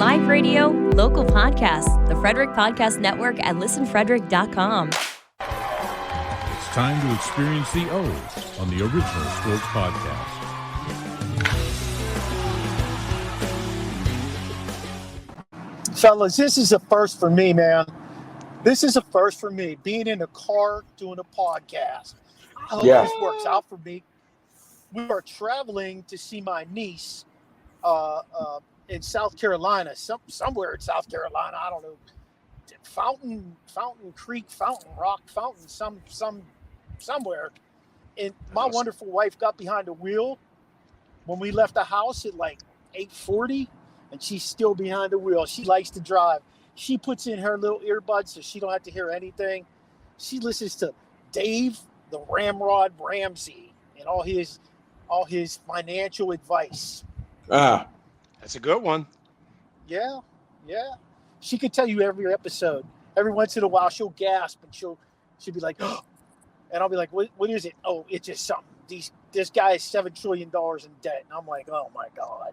live radio, local podcasts, the Frederick Podcast Network at listenfrederick.com. It's time to experience the O's on the Original Sports Podcast. Fellas, this is a first for me, man. This is a first for me, being in a car doing a podcast. I hope this works out for me. We are traveling to see my niece in South Carolina, somewhere in South Carolina. I don't know, Fountain Creek, Fountain Rock, somewhere. And my wonderful wife got behind the wheel when we left the house at like 8:40, and she's still behind the wheel. She likes to drive. She puts in her little earbuds so she don't have to hear anything. She listens to Dave the Ramrod Ramsey and all his financial advice. That's a good one. Yeah. She could tell you every episode. Every once in a while, she'll gasp and she'll be like, oh, and I'll be like, what is it? Oh, it's just something. This guy is $7 trillion in debt, and I'm like, oh my God.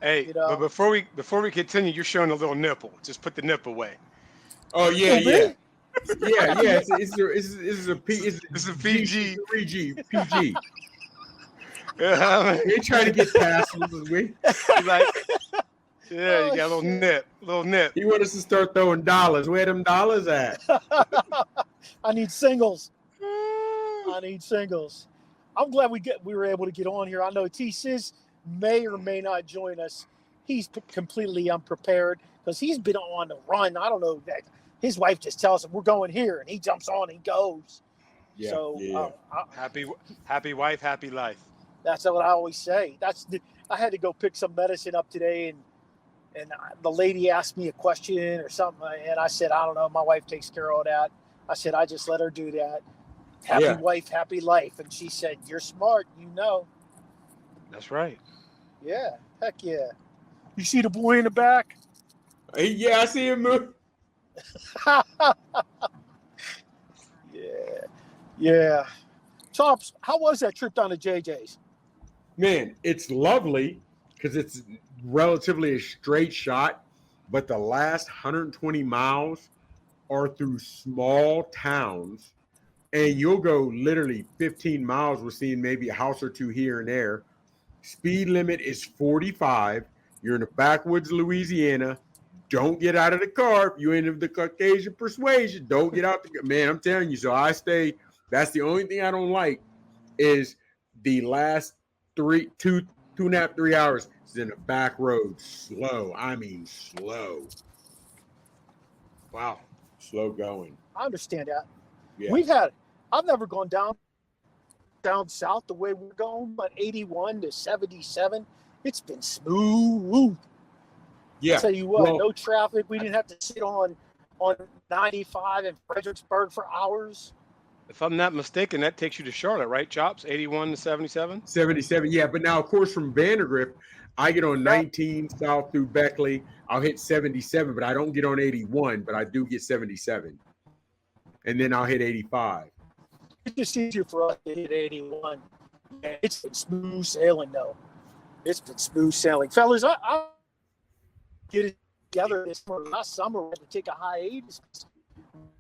Hey, but before we continue, you're showing a little nipple. Just put the nip away. Oh yeah. Yeah. It's a PG. 3G PG. We ain't trying to get past this. We like, yeah, you got a little nip. He want us to start throwing dollars. Where them dollars at? I need singles. I'm glad we were able to get on here. I know T-Sizz may or may not join us. He's completely unprepared because he's been on the run. I don't know that his wife just tells him we're going here, and he jumps on and goes. Yeah, so happy wife, happy life. That's what I always say. I had to go pick some medicine up today, and the lady asked me a question or something, and I said, I don't know. My wife takes care of all that. I said, I just let her do that. Happy wife, happy life. And she said, you're smart, you know. That's right. Yeah, heck yeah. You see the boy in the back? Yeah, I see him move. Yeah. Tops, how was that trip down to JJ's? Man, it's lovely because it's relatively a straight shot, but the last 120 miles are through small towns, and you'll go literally 15 miles. We're seeing maybe a house or two here and there. Speed limit is 45. You're in the backwoods, Louisiana. Don't get out of the car. If you're in the Caucasian persuasion, don't get out. Man, I'm telling you. So I stay. That's the only thing I don't like is the last 2 and a half, 3 hours is in the back road. Slow. I mean, slow. Wow. Slow going. I understand that. Yeah. I've never gone down south the way we're going, but 81 to 77, it's been smooth. Yeah. I'll tell you what, no traffic. We didn't have to sit on 95 in Fredericksburg for hours. If I'm not mistaken, that takes you to Charlotte, right, Chops? 81 to 77? 77, yeah. But now, of course, from Vandergrift, I get on 19 south through Beckley. I'll hit 77, but I don't get on 81, but I do get 77. And then I'll hit 85. It's just easier for us to hit 81. It's been smooth sailing, though. It's been smooth sailing. Fellas, I get it together this summer. Last summer, we had to take a hiatus.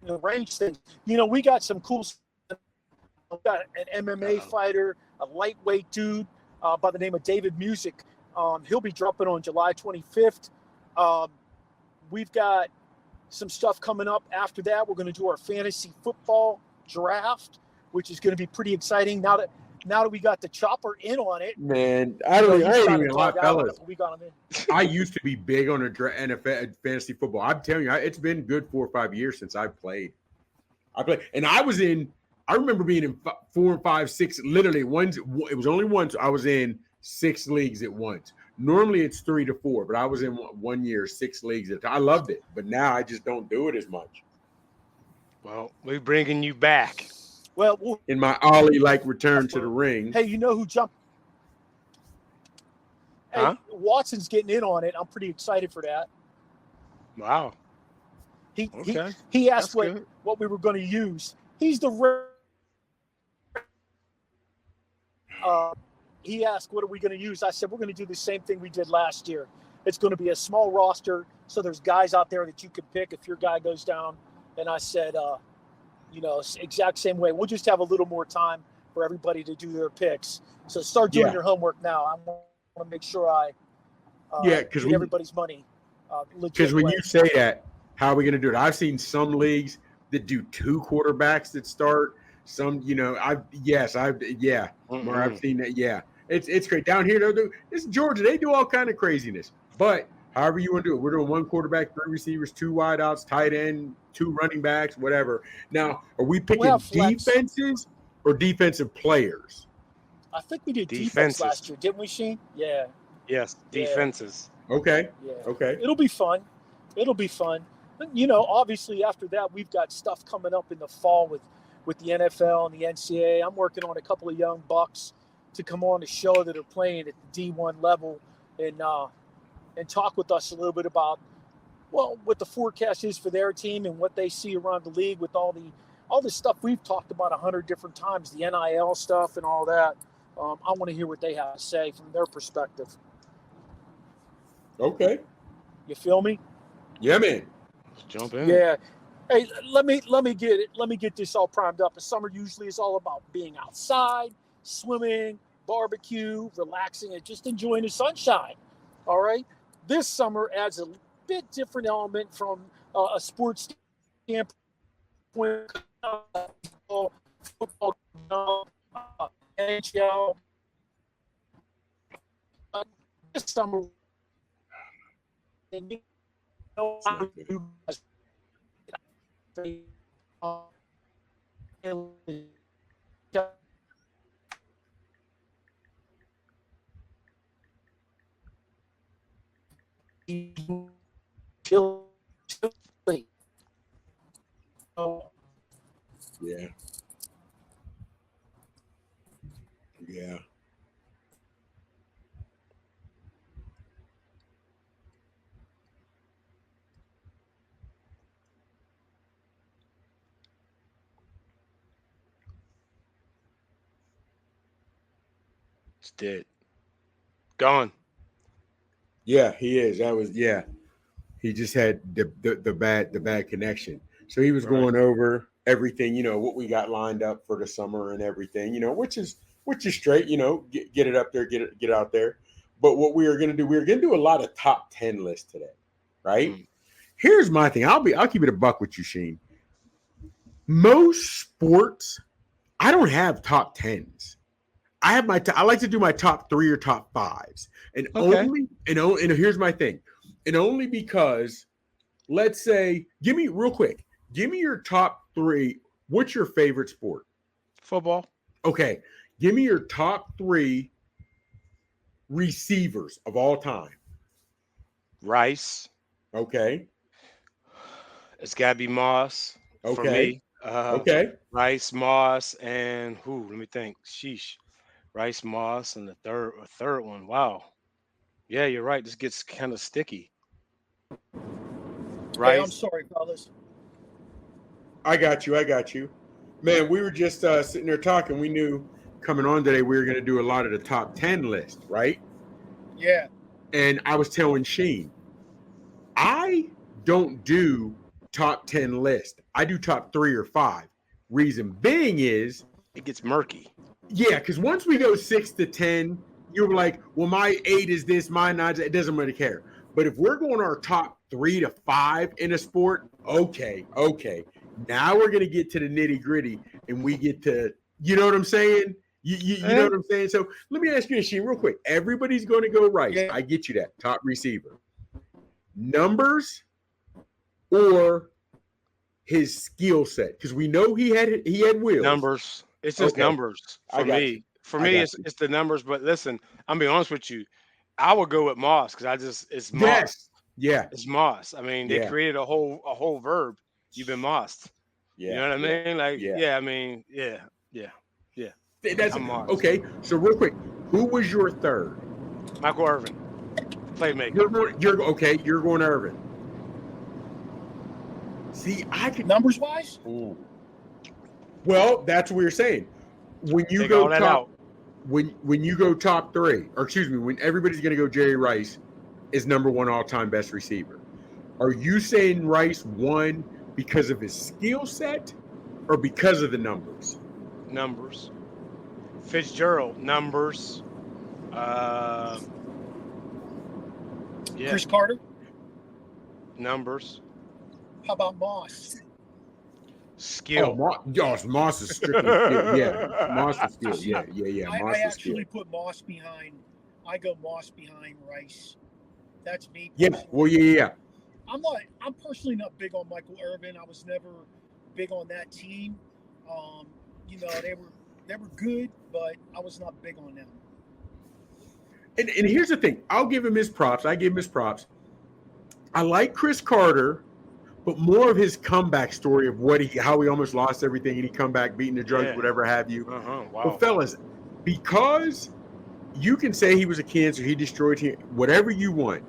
The range thing. We got some cool stuff. We got an MMA fighter, a lightweight dude by the name of David Music. He'll be dropping on July 25th. We've got some stuff coming up after that. We're going to do our fantasy football draft, which is going to be pretty exciting. Now that we got the chopper in on it. Man, I ain't even like fellas. We got him in. I used to be big on NFL fantasy football. I'm telling you, it's been good 4 or 5 years since I played. And I remember being in 4 and 5, 6, literally it was only once. I was in 6 leagues at once. Normally it's 3 to 4, but I was in 1 year, 6 leagues at a time. I loved it, but now I just don't do it as much. Well, we're bringing you back. Well, in my Ollie-like return to the ring. Hey, you know who jumped? Huh? Hey, Watson's getting in on it. I'm pretty excited for that. Wow. He asked what we were going to use. He's the he asked, what are we going to use? I said, we're going to do the same thing we did last year. it's going to be a small roster. So there's guys out there that you can pick if your guy goes down. And I said, exact same way. We'll just have a little more time for everybody to do their picks. So start doing your homework now. I want to make sure I get everybody's money. Because when you say that, how are we going to do it? I've seen some leagues that do 2 quarterbacks that start. Some, I've seen that. Yeah, it's great down here. It's Georgia. They do all kind of craziness. But however you want to do it, we're doing 1 quarterback, 3 receivers, 2 wideouts, tight end, 2 running backs, whatever. Now, are we picking defenses or defensive players? I think we did defense last year, didn't we, Sheen? Yeah. Yes, defenses. Okay. Yeah. Okay. It'll be fun. Obviously after that, we've got stuff coming up in the fall with the NFL and the NCAA. I'm working on a couple of young bucks to come on the show that are playing at the D1 level and talk with us a little bit about, what the forecast is for their team and what they see around the league with all the stuff we've talked about 100 different times, the NIL stuff and all that. I want to hear what they have to say from their perspective. Okay. You feel me? Yeah, man. Let's jump in. Yeah. Hey, let me get it. Let me get this all primed up. The summer usually is all about being outside, swimming, barbecue, relaxing, and just enjoying the sunshine. All right. This summer adds a bit different element from a sports standpoint. Football, NHL. This summer. Yeah. Yeah. It's dead. Gone. Yeah, he is. He just had the bad connection. So he was going over everything, what we got lined up for the summer and everything, which is straight, get it up there, get it out there. But what we are going to do, a lot of top 10 lists today, right? Here's my thing. I'll keep it a buck with you, Sheen. Most sports, I don't have top 10s. I have I like to do my top 3 or top 5s. And here's my thing. And only because, let's say, give me your top 3. What's your favorite sport? Football. Okay. Give me your top 3 receivers of all time. Rice. Okay. It's got to be Moss for me. Okay. Rice, Moss, and let me think. Sheesh. Rice, Moss, and the third one. Wow. Yeah, you're right. This gets kind of sticky. Rice. Hey, I'm sorry, fellas. I got you. Man, we were just sitting there talking. We knew coming on today we were going to do a lot of the top 10 list, right? Yeah. And I was telling Sheen, I don't do top 10 list. I do top 3 or 5. Reason being is it gets murky. Yeah, because once we go 6 to 10, you're like, well, my 8 is this, my 9, it doesn't really care. But if we're going our top 3 to 5 in a sport, okay. Now we're going to get to the nitty gritty and we get to, you know what I'm saying? You know what I'm saying? So let me ask you, Sheen, real quick. Everybody's going to go Rice. Yeah. I get you that. Top receiver. Numbers or his skill set? Because we know he had wheels. Numbers. It's just numbers for me. For me, it's the numbers. But listen, I'm being honest with you. I would go with Moss because it's Moss. Yes. Yeah. It's Moss. I mean, they created a whole verb. You've been mossed. Yeah. You know what I mean? Like, I mean, yeah. That's okay. So real quick, who was your third? Michael Irvin, playmaker. You're going Irvin. See, I could numbers wise. Ooh. Well, that's what we were saying. When you go top, when you go top 3, or excuse me, when everybody's going to go Jerry Rice, is number one all-time best receiver. Are you saying Rice won because of his skill set or because of the numbers? Numbers. Fitzgerald, numbers. Yeah, Chris Carter. numbers. How about Moss? Skill. Moss is strictly skill. Yeah, Moss is skill. Yeah. I Moss is actually skill. put Moss behind. I go Moss behind Rice. That's me. Yeah. personally. Well, yeah. I'm personally not big on Michael Irvin. I was never big on that team. They were good, but I was not big on them. And here's the thing. I'll give him his props. I give him his props. I like Chris Carter, but more of his comeback story of how he almost lost everything and he come back beating the drugs, whatever have you. Wow. But fellas, because you can say he was a cancer, he destroyed him, whatever you want.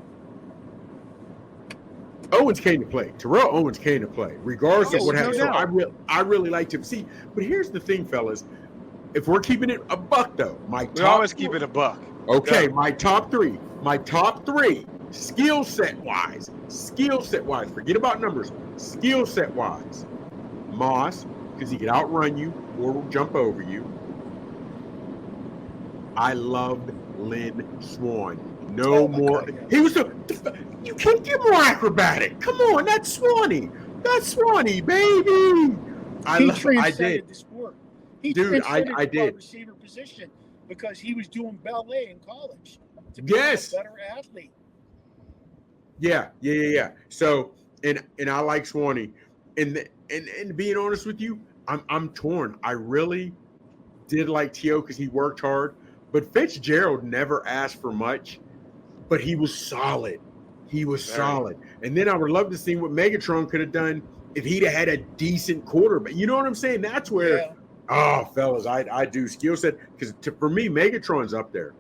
Owens came to play. Terrell Owens came to play, regardless of what happened. So I really liked him. See, but here's the thing, fellas. If we're keeping it a buck, though, We always keep it a buck. Okay, Yeah. my top three, skill set wise, forget about numbers, skill set wise. Moss, because he could outrun you or jump over you. I loved Lynn Swan. No more. God, yeah. He was you can't get more acrobatic. Come on, that's Swanee. That's Swanee, baby. He I transcended did. the sport. He Dude, transcended I the did. wide receiver position because he was doing ballet in college to Yes. become a better athlete. Yeah. So, and I like Swanee, and being honest with you, I'm torn. I really did like T.O. because he worked hard, but Fitzgerald never asked for much, but he was solid. Solid. And then I would love to see what Megatron could have done if he'd have had a decent quarterback. You know what I'm saying? That's where. Yeah. Oh, fellas, I do skill set because for me, Megatron's up there.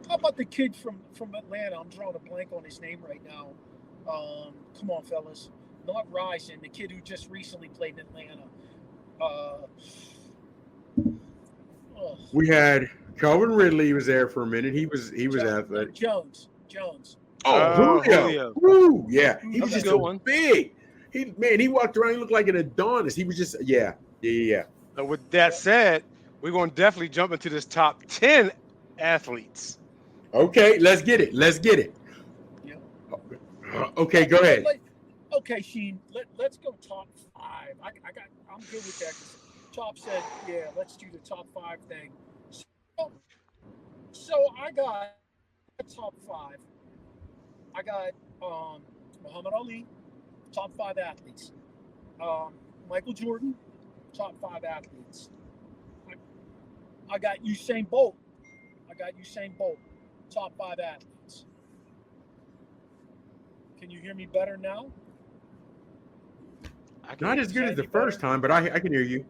How about the kid from Atlanta? I'm drawing a blank on his name right now. Come on, fellas. Not Rashene, the kid who just recently played in Atlanta. We had Calvin Ridley. He was there for a minute. He was athletic. Jones. Oh, Julio. Woo, yeah. He was That's a just good so one. big. He walked around. He looked like an Adonis. He was just yeah. So with that said, we're going to definitely jump into this top 10 athletes. Okay, let's get it. Yeah. Okay, go ahead. Okay, Sheen. Let's go top 5. I'm good with that. 'Cause Top said, yeah, let's do the top 5 thing. So I got top 5. I got Muhammad Ali, top 5 athletes. Michael Jordan, top 5 athletes. I got Usain Bolt. Top 5 athletes. Can you hear me better now? Not as good as the first time, but I can hear you.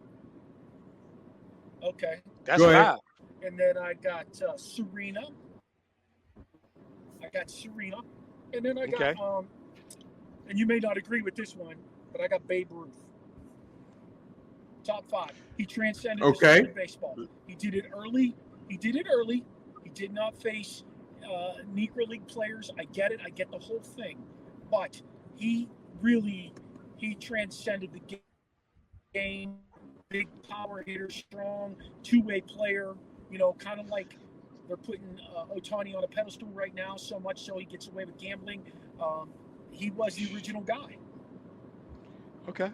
Okay. That's Go ahead. 5. And then I got Serena. And then I got, Okay. and you may not agree with this one, but I got Babe Ruth. Top 5. He transcended the sport of baseball. He did it early. He did not face Negro League players. I get it. I get the whole thing. But he transcended the game. Big power hitter, strong, two-way player. Kind of like they're putting Ohtani on a pedestal right now, so much so he gets away with gambling. He was the original guy. Okay.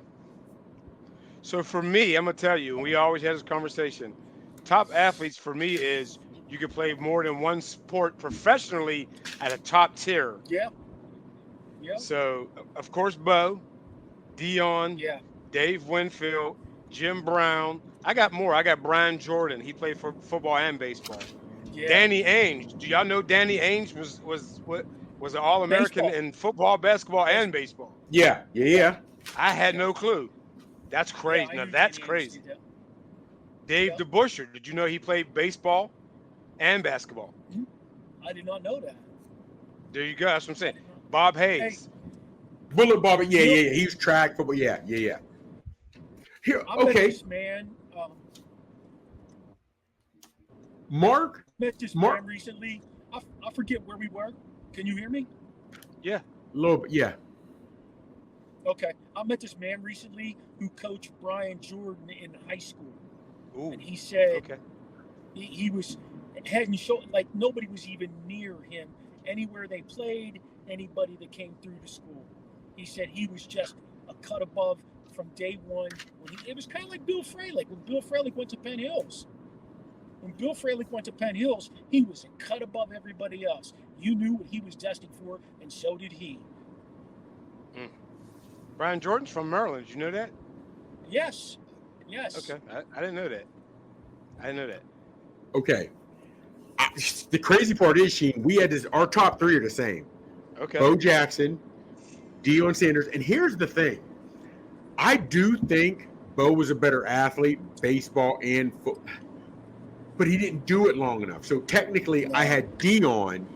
So for me, I'm going to tell you, and we always had this conversation, top athletes for me is you can play more than one sport professionally at a top tier. Yeah. So, of course, Bo, Dion, Yeah. Dave Winfield, Jim Brown. I got more. I got Brian Jordan. He played for football and baseball. Yeah. Danny Ainge. Do y'all know Danny Ainge was an All-American Baseball. in football, basketball, and baseball? Yeah. I had no clue. That's crazy. I Now knew that's Danny Ainge crazy. did that. Dave Yeah. DeBusschere. Did you know he played baseball and basketball? I did not know that. There you go. That's what I'm I saying. did not. Bob Hayes. Bullet Bobby. Yeah. He was track football. Yeah. Here. I met Okay. this man. Mark. Met this Mark- man recently. I forget where we were. Can you hear me? Yeah. A little bit, yeah. Okay. I met this man recently who coached Brian Jordan in high school. Ooh. And he said Okay. he was head and shoulder, like nobody was even near him anywhere they played, anybody that came through the school. He said he was just a cut above from day one. It was kind of like Bill Fralick. When Bill Fralick went to Penn Hills. When Bill Fralick went to Penn Hills, he was a cut above everybody else. You knew what he was destined for, and so did he. Brian Jordan's from Maryland. Did you know that? Yes. Okay. I didn't know that. Okay. The crazy part is, Sheen, we had this. Our top three are the same. Okay. Bo Jackson, Deion Sanders, and here's the thing. I do think Bo was a better athlete, baseball and football, but he didn't do it long enough. So technically, I had Deion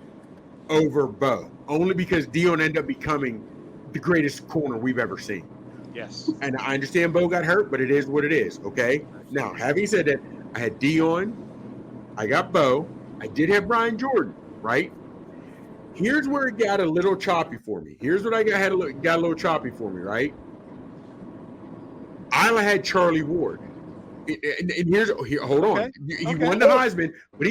over Bo, only because Deion ended up becoming the greatest corner we've ever seen. Yes. And I understand Bo got hurt, but it is what it is, okay? Now, having said that, I had Deion, I got Bo, I did have Brian Jordan, right? Here's where it got a little choppy for me. Here's what I got a little choppy for me, right? I had Charlie Ward. And hold on. Okay. He won the Heisman, but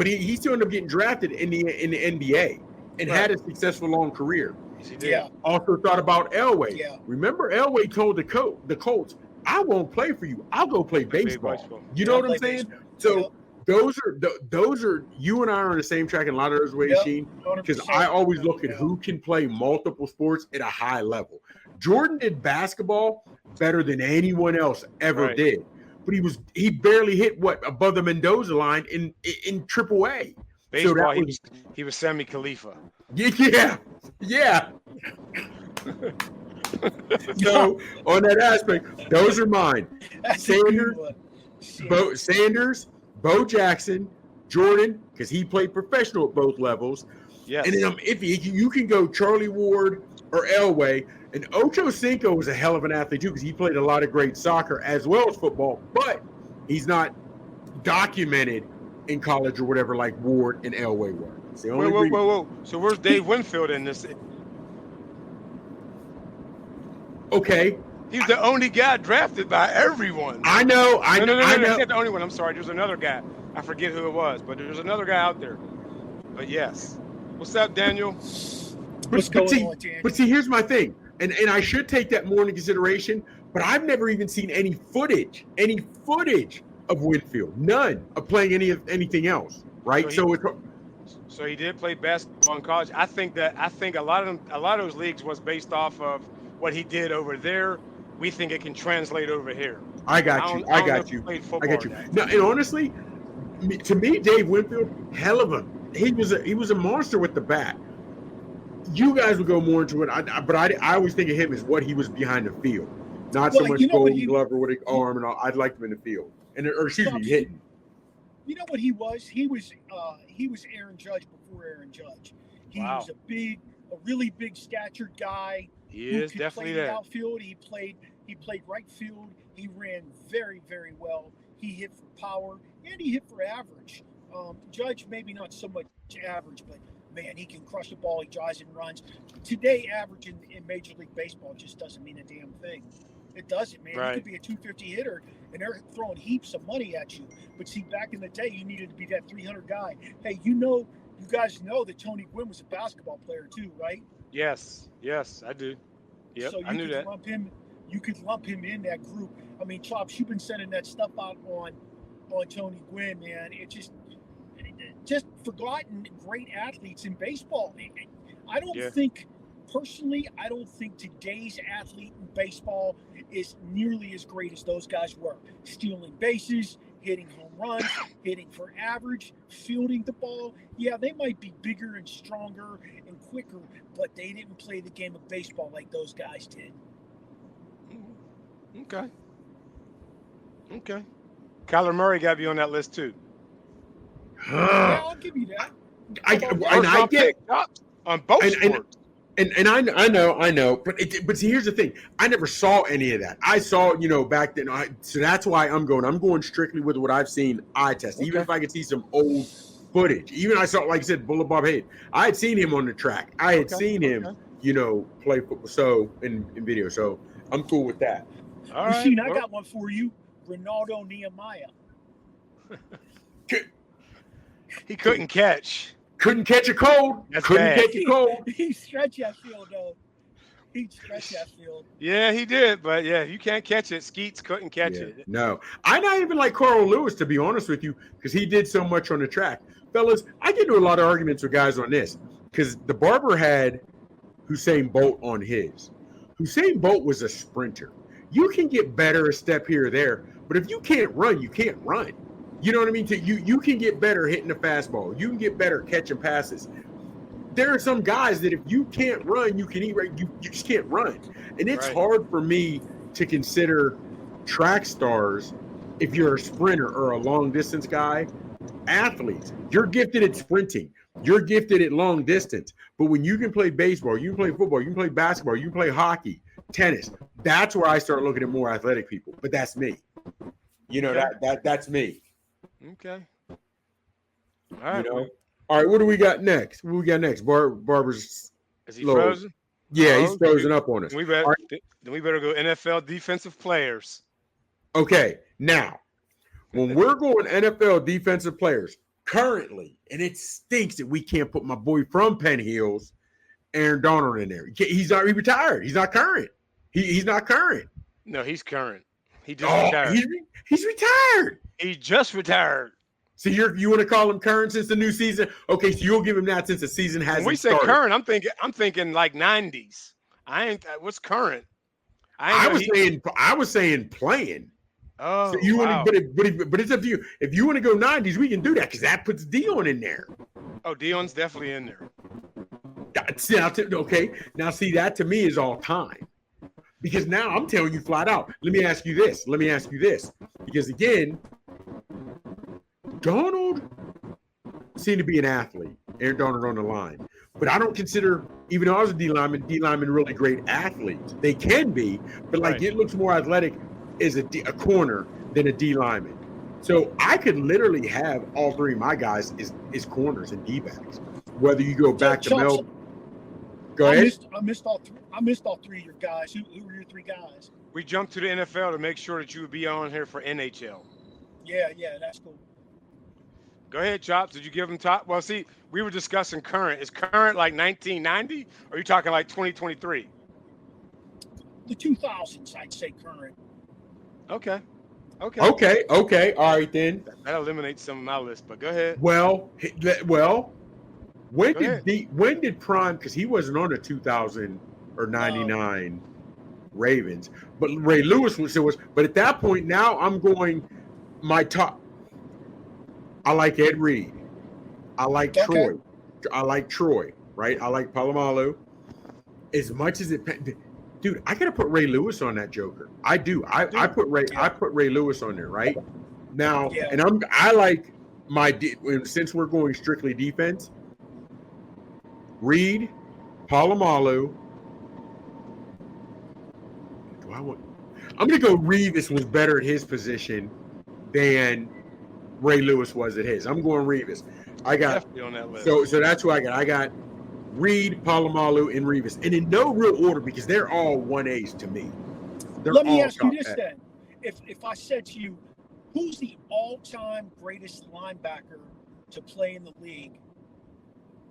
he still ended up getting drafted in the NBA and had a successful long career. Yeah. Also thought about Elway. Yeah. Remember, Elway told the Colts, "I won't play for you. I'll go play baseball." You know what I'm saying? Baseball. So those are you and I are on the same track in a lot of those ways, Sheen. Because I always look at who can play multiple sports at a high level. Jordan did basketball better than anyone else ever did, but he barely hit above the Mendoza line in AAA. Baseball, so he was Sammy Khalifa. Yeah. So on that aspect, those are mine. Sanders, Bo Jackson, Jordan, because he played professional at both levels. Yes. And then I'm iffy. You can go Charlie Ward or Elway. And Ocho Cinco was a hell of an athlete too, because he played a lot of great soccer as well as football, but he's not documented in college or whatever like Ward and Elway were. It's the only Whoa. So where's Dave Winfield in this? Okay. He's the only guy drafted by everyone. I know. No, he's not the only one. I'm sorry. There's another guy. I forget who it was, but there's another guy out there. But yes. What's up, Daniel? What's going on, Daniel? But see, here's my thing. And I should take that more into consideration, but I've never even seen any footage of Winfield. None of playing anything else, right? So he did play basketball in college. I think a lot of those leagues was based off of what he did over there. We think it can translate over here. I got you. No, and honestly, to me, Dave Winfield, hell of he was a monster with the bat. You guys would go more into it, but I always think of him as what he was behind the field, not so much Golden Glove or what arm and all. I'd like him in the field, hitting. You know what he was? He was Aaron Judge before Aaron Judge. He was a really big statured guy. He is definitely there. Outfield. He played right field. He ran very, very well. He hit for power and he hit for average. Judge maybe not so much average, but man, he can crush the ball. He drives and runs. Today, average in Major League Baseball just doesn't mean a damn thing. It doesn't, man. Right. You could be a 250 hitter, and they're throwing heaps of money at you. But see, back in the day, you needed to be that 300 guy. Hey, you guys know that Tony Gwynn was a basketball player too, right? Yes, I do. Yep, so I knew that. You could lump him in that group. I mean, Chops, you've been sending that stuff out on Tony Gwynn, man. It just forgotten great athletes in baseball. I don't think today's athlete in baseball is nearly as great as those guys were. Stealing bases, hitting home runs, hitting for average, fielding the ball. Yeah, they might be bigger and stronger and quicker, but they didn't play the game of baseball like those guys did. Okay. Kyler Murray got to be on that list too. Yeah, I'll give you that. I get on both sports. And I know, but see, here's the thing. I never saw any of that. I saw, back then. So that's why I'm going strictly with what I've seen eye test. Okay. Even if I could see some old footage. Even I saw, like I said, Bullet Bob Hayes. I had seen him on the track. I had seen him, play football. So in video. So I'm cool with that. All Rashene, right. I got one for you. Ronaldo Nehemiah. He couldn't catch. Couldn't catch a cold. That's Couldn't bad. catch a cold. He stretched that field, though. He stretched that field. Yeah, he did. But yeah, you can't catch it. Skeets couldn't catch it. No, I not even like Carl Lewis, to be honest with you, because he did so much on the track. Fellas, I get into a lot of arguments with guys on this because the Barber had Usain Bolt on his. Usain Bolt was a sprinter. You can get better a step here or there, but if you can't run, you can't run. You know what I mean? You can get better hitting the fastball. You can get better catching passes. There are some guys that if you can't run, you can eat right. You just can't run. And it's hard for me to consider track stars, if you're a sprinter or a long distance guy, athletes. You're gifted at sprinting. You're gifted at long distance. But when you can play baseball, you can play football, you can play basketball, you can play hockey, tennis, that's where I start looking at more athletic people. But that's me. You know, that's me. Okay. All right. All right, what do we got next? What we got next? Barber's. Is he frozen? Yeah, he's frozen up on us. Then we better go NFL defensive players. Okay, now, when we're going NFL defensive players, currently, and it stinks that we can't put my boy from Penn Hills, Aaron Donald, in there. He retired. He's not current. He's not current. No, he's current. He just retired. He's retired. He just retired. So you want to call him current since the new season? Okay, so you'll give him that since the season hasn't started. When we say current, I'm thinking like 90s. What's current? I was saying playing. Oh, so wow. But it's up to you. If you want to go 90s, we can do that because that puts Dion in there. Oh, Dion's definitely in there. Okay, now see, that to me is all time. Because now I'm telling you flat out. Let me ask you this. Because again, Donald seemed to be an athlete. Aaron Donald on the line. But I don't consider, even though I was a D lineman really great athletes. They can be, but it looks more athletic as a corner than a D lineman. So I could literally have all three of my guys is corners and D-backs. Whether you go back to Mel. Go ahead. I missed all three of your guys. Who were your three guys? We jumped to the NFL to make sure that you would be on here for NHL. Yeah, that's cool. Go ahead, Chops. Did you give them top? Well, see, we were discussing current. Is current like 1990? Or are you talking like 2023? The 2000s, I'd say current. Okay. All right, then. That eliminates some of my list, but go ahead. Well, when did Prime, because he wasn't on the 2000 or 99 Ravens, but Ray Lewis was, but at that point, now I'm going my top. I like Ed Reed. I like Troy. I like Troy, right? I like Palomalu. As much as dude, I gotta put Ray Lewis on that Joker. I do. I put Ray Lewis on there, right? Now, and I like since we're going strictly defense, Reed, Palomalu. I'm gonna go Revis was better at his position than Ray Lewis was at his. I'm going Revis. I got definitely on that list. So that's who I got. I got Reed, Palomalu, and Revis, and in no real order because they're all 1As to me. Let me ask you this then: if I said to you, who's the all-time greatest linebacker to play in the league?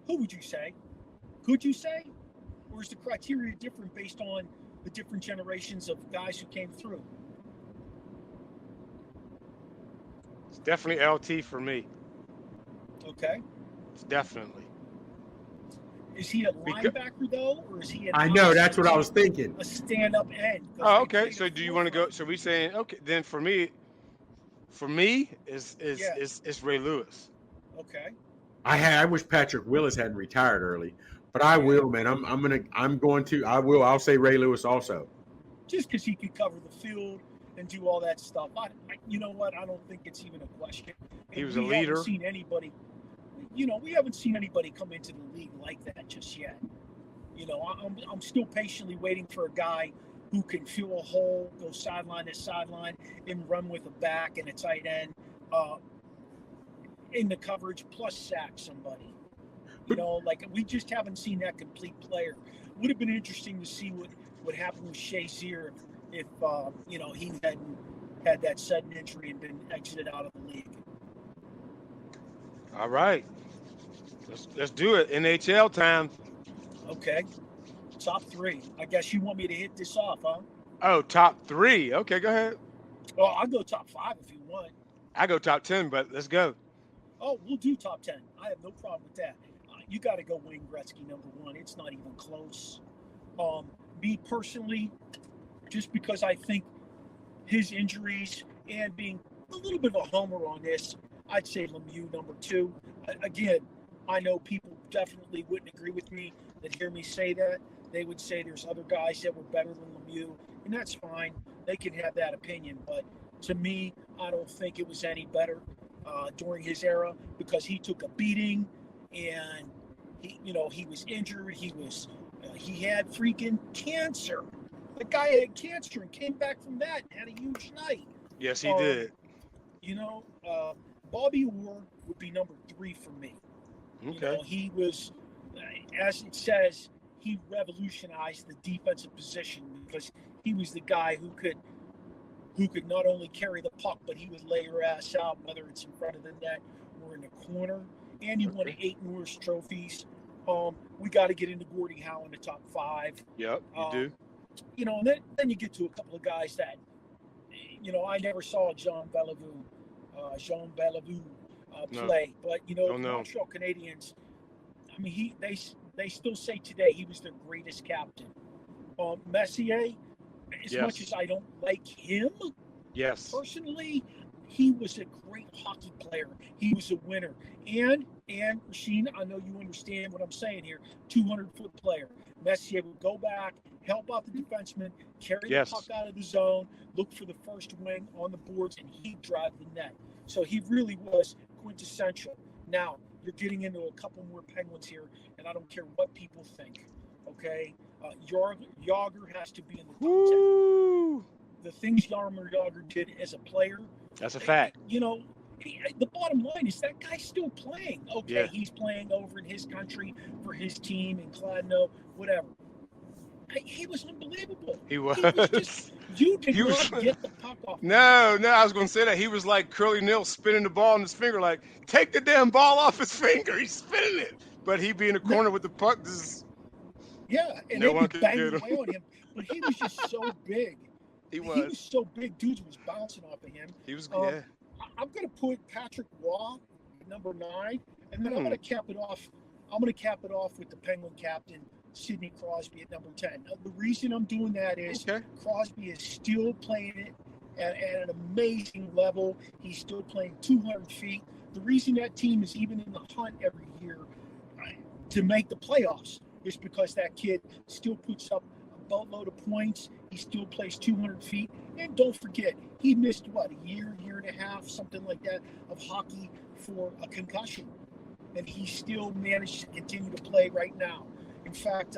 Who would you say? Could you say, or is the criteria different based on the different generations of guys who came through? It's definitely LT for me. Okay. It's definitely. Is he a linebacker though, or is he? I know that's what I was thinking. A stand-up end. Oh, okay. So do you want to go? So we saying okay? Then for me, is Ray Lewis. Okay. I wish Patrick Willis hadn't retired early, but I will, man. I'll say Ray Lewis also. Just because he could cover the field and do all that stuff. You know what? I don't think it's even a question. He was a leader. We haven't seen anybody come into the league like that just yet. I'm still patiently waiting for a guy who can fill a hole, go sideline to sideline, and run with a back and a tight end. in the coverage plus sack somebody. You know, like we just haven't seen that complete player. Would have been interesting to see what happened with Shazier if you know, he hadn't had that sudden injury and been exited out of the league. All right. Let's do it. NHL time. Okay. Top 3. I guess you want me to hit this off, huh? Oh, top 3. Okay, go ahead. Oh, I'll go top 5 if you want. I go top 10, but let's go. Oh, we'll do top 10. I have no problem with that. You got to go Wayne Gretzky #1. It's not even close. Me personally, just because I think his injuries and being a little bit of a homer on this, I'd say Lemieux #2. Again, I know people definitely wouldn't agree with me that hear me say that. They would say there's other guys that were better than Lemieux, and that's fine. They can have that opinion, but to me, I don't think it was any better during his era because he took a beating and he was injured. He had freaking cancer. The guy had cancer and came back from that and had a huge night. Yes, he did. Bobby Orr would be #3 for me. Okay. He was, as it says, he revolutionized the defensive position because he was the guy who could not only carry the puck, but he would lay your ass out, whether it's in front of the net or in the corner. And he won 8 Norris trophies. We got to get into Gordie Howe in the top 5. Yep, you do. And then you get to a couple of guys that, I never saw Jean Bellevue play, but the Montreal Canadiens, I mean, they still say today he was their greatest captain. Messier, as much as I don't like him, personally, he was a great hockey player. He was a winner. And Rashene, I know you understand what I'm saying here, 200-foot player. Messier would go back, help out the defenseman, carry the puck out of the zone, look for the first wing on the boards, and he'd drive the net. So he really was quintessential. Now, you're getting into a couple more Penguins here, and I don't care what people think, okay? Yager has to be in the top 10. The things Jaromir Yager did as a player. That's a fact. The bottom line is that guy's still playing. Okay, he's playing over in his country for his team in Kladno, whatever. He was unbelievable. He was. You did not get the puck off. No, I was going to say that. He was like Curly Nil spinning the ball in his finger, like, take the damn ball off his finger. He's spinning it. But he'd be in the corner with the puck. And no they one would could bang get him. away on him. But he was just so big. He He was so big. Dudes was bouncing off of him. He was, I'm going to put Patrick Waugh at #9, and then I'm going to cap it off. I'm going to cap it off with the Penguin captain, Sidney Crosby, at #10. Now, the reason I'm doing that is Crosby is still playing it at an amazing level. He's still playing 200 feet. The reason that team is even in the hunt every year to make the playoffs is because that kid still puts up a boatload of points. He still plays 200 feet. And don't forget, he missed, a year and a half, something like that, of hockey for a concussion. And he still managed to continue to play right now. In fact,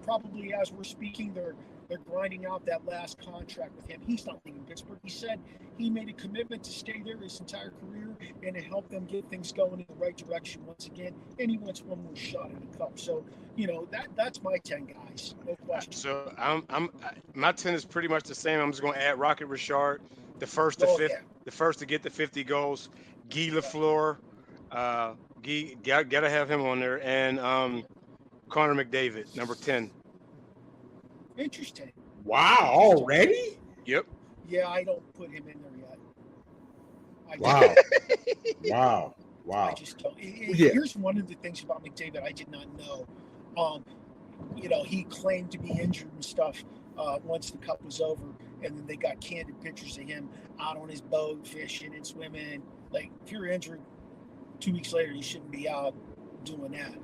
probably as we're speaking, they're grinding out that last contract with him. He's not leaving Pittsburgh. He said he made a commitment to stay there his entire career and to help them get things going in the right direction once again. And he wants one more shot at the cup. So, that's my 10 guys. No question. So my 10 is pretty much the same. I'm just going to add Rocket Richard, the first to get the 50 goals. Guy Lafleur, Guy, gotta have him on there, and Connor McDavid, #10. Interesting. Wow, already? Yep. Yeah, I don't put him in there yet. Wow. I just don't. Here's one of the things about McDavid I did not know. He claimed to be injured and stuff once the cup was over, and then they got candid pictures of him out on his boat fishing and swimming. Like, if you're injured 2 weeks later, you shouldn't be out doing that.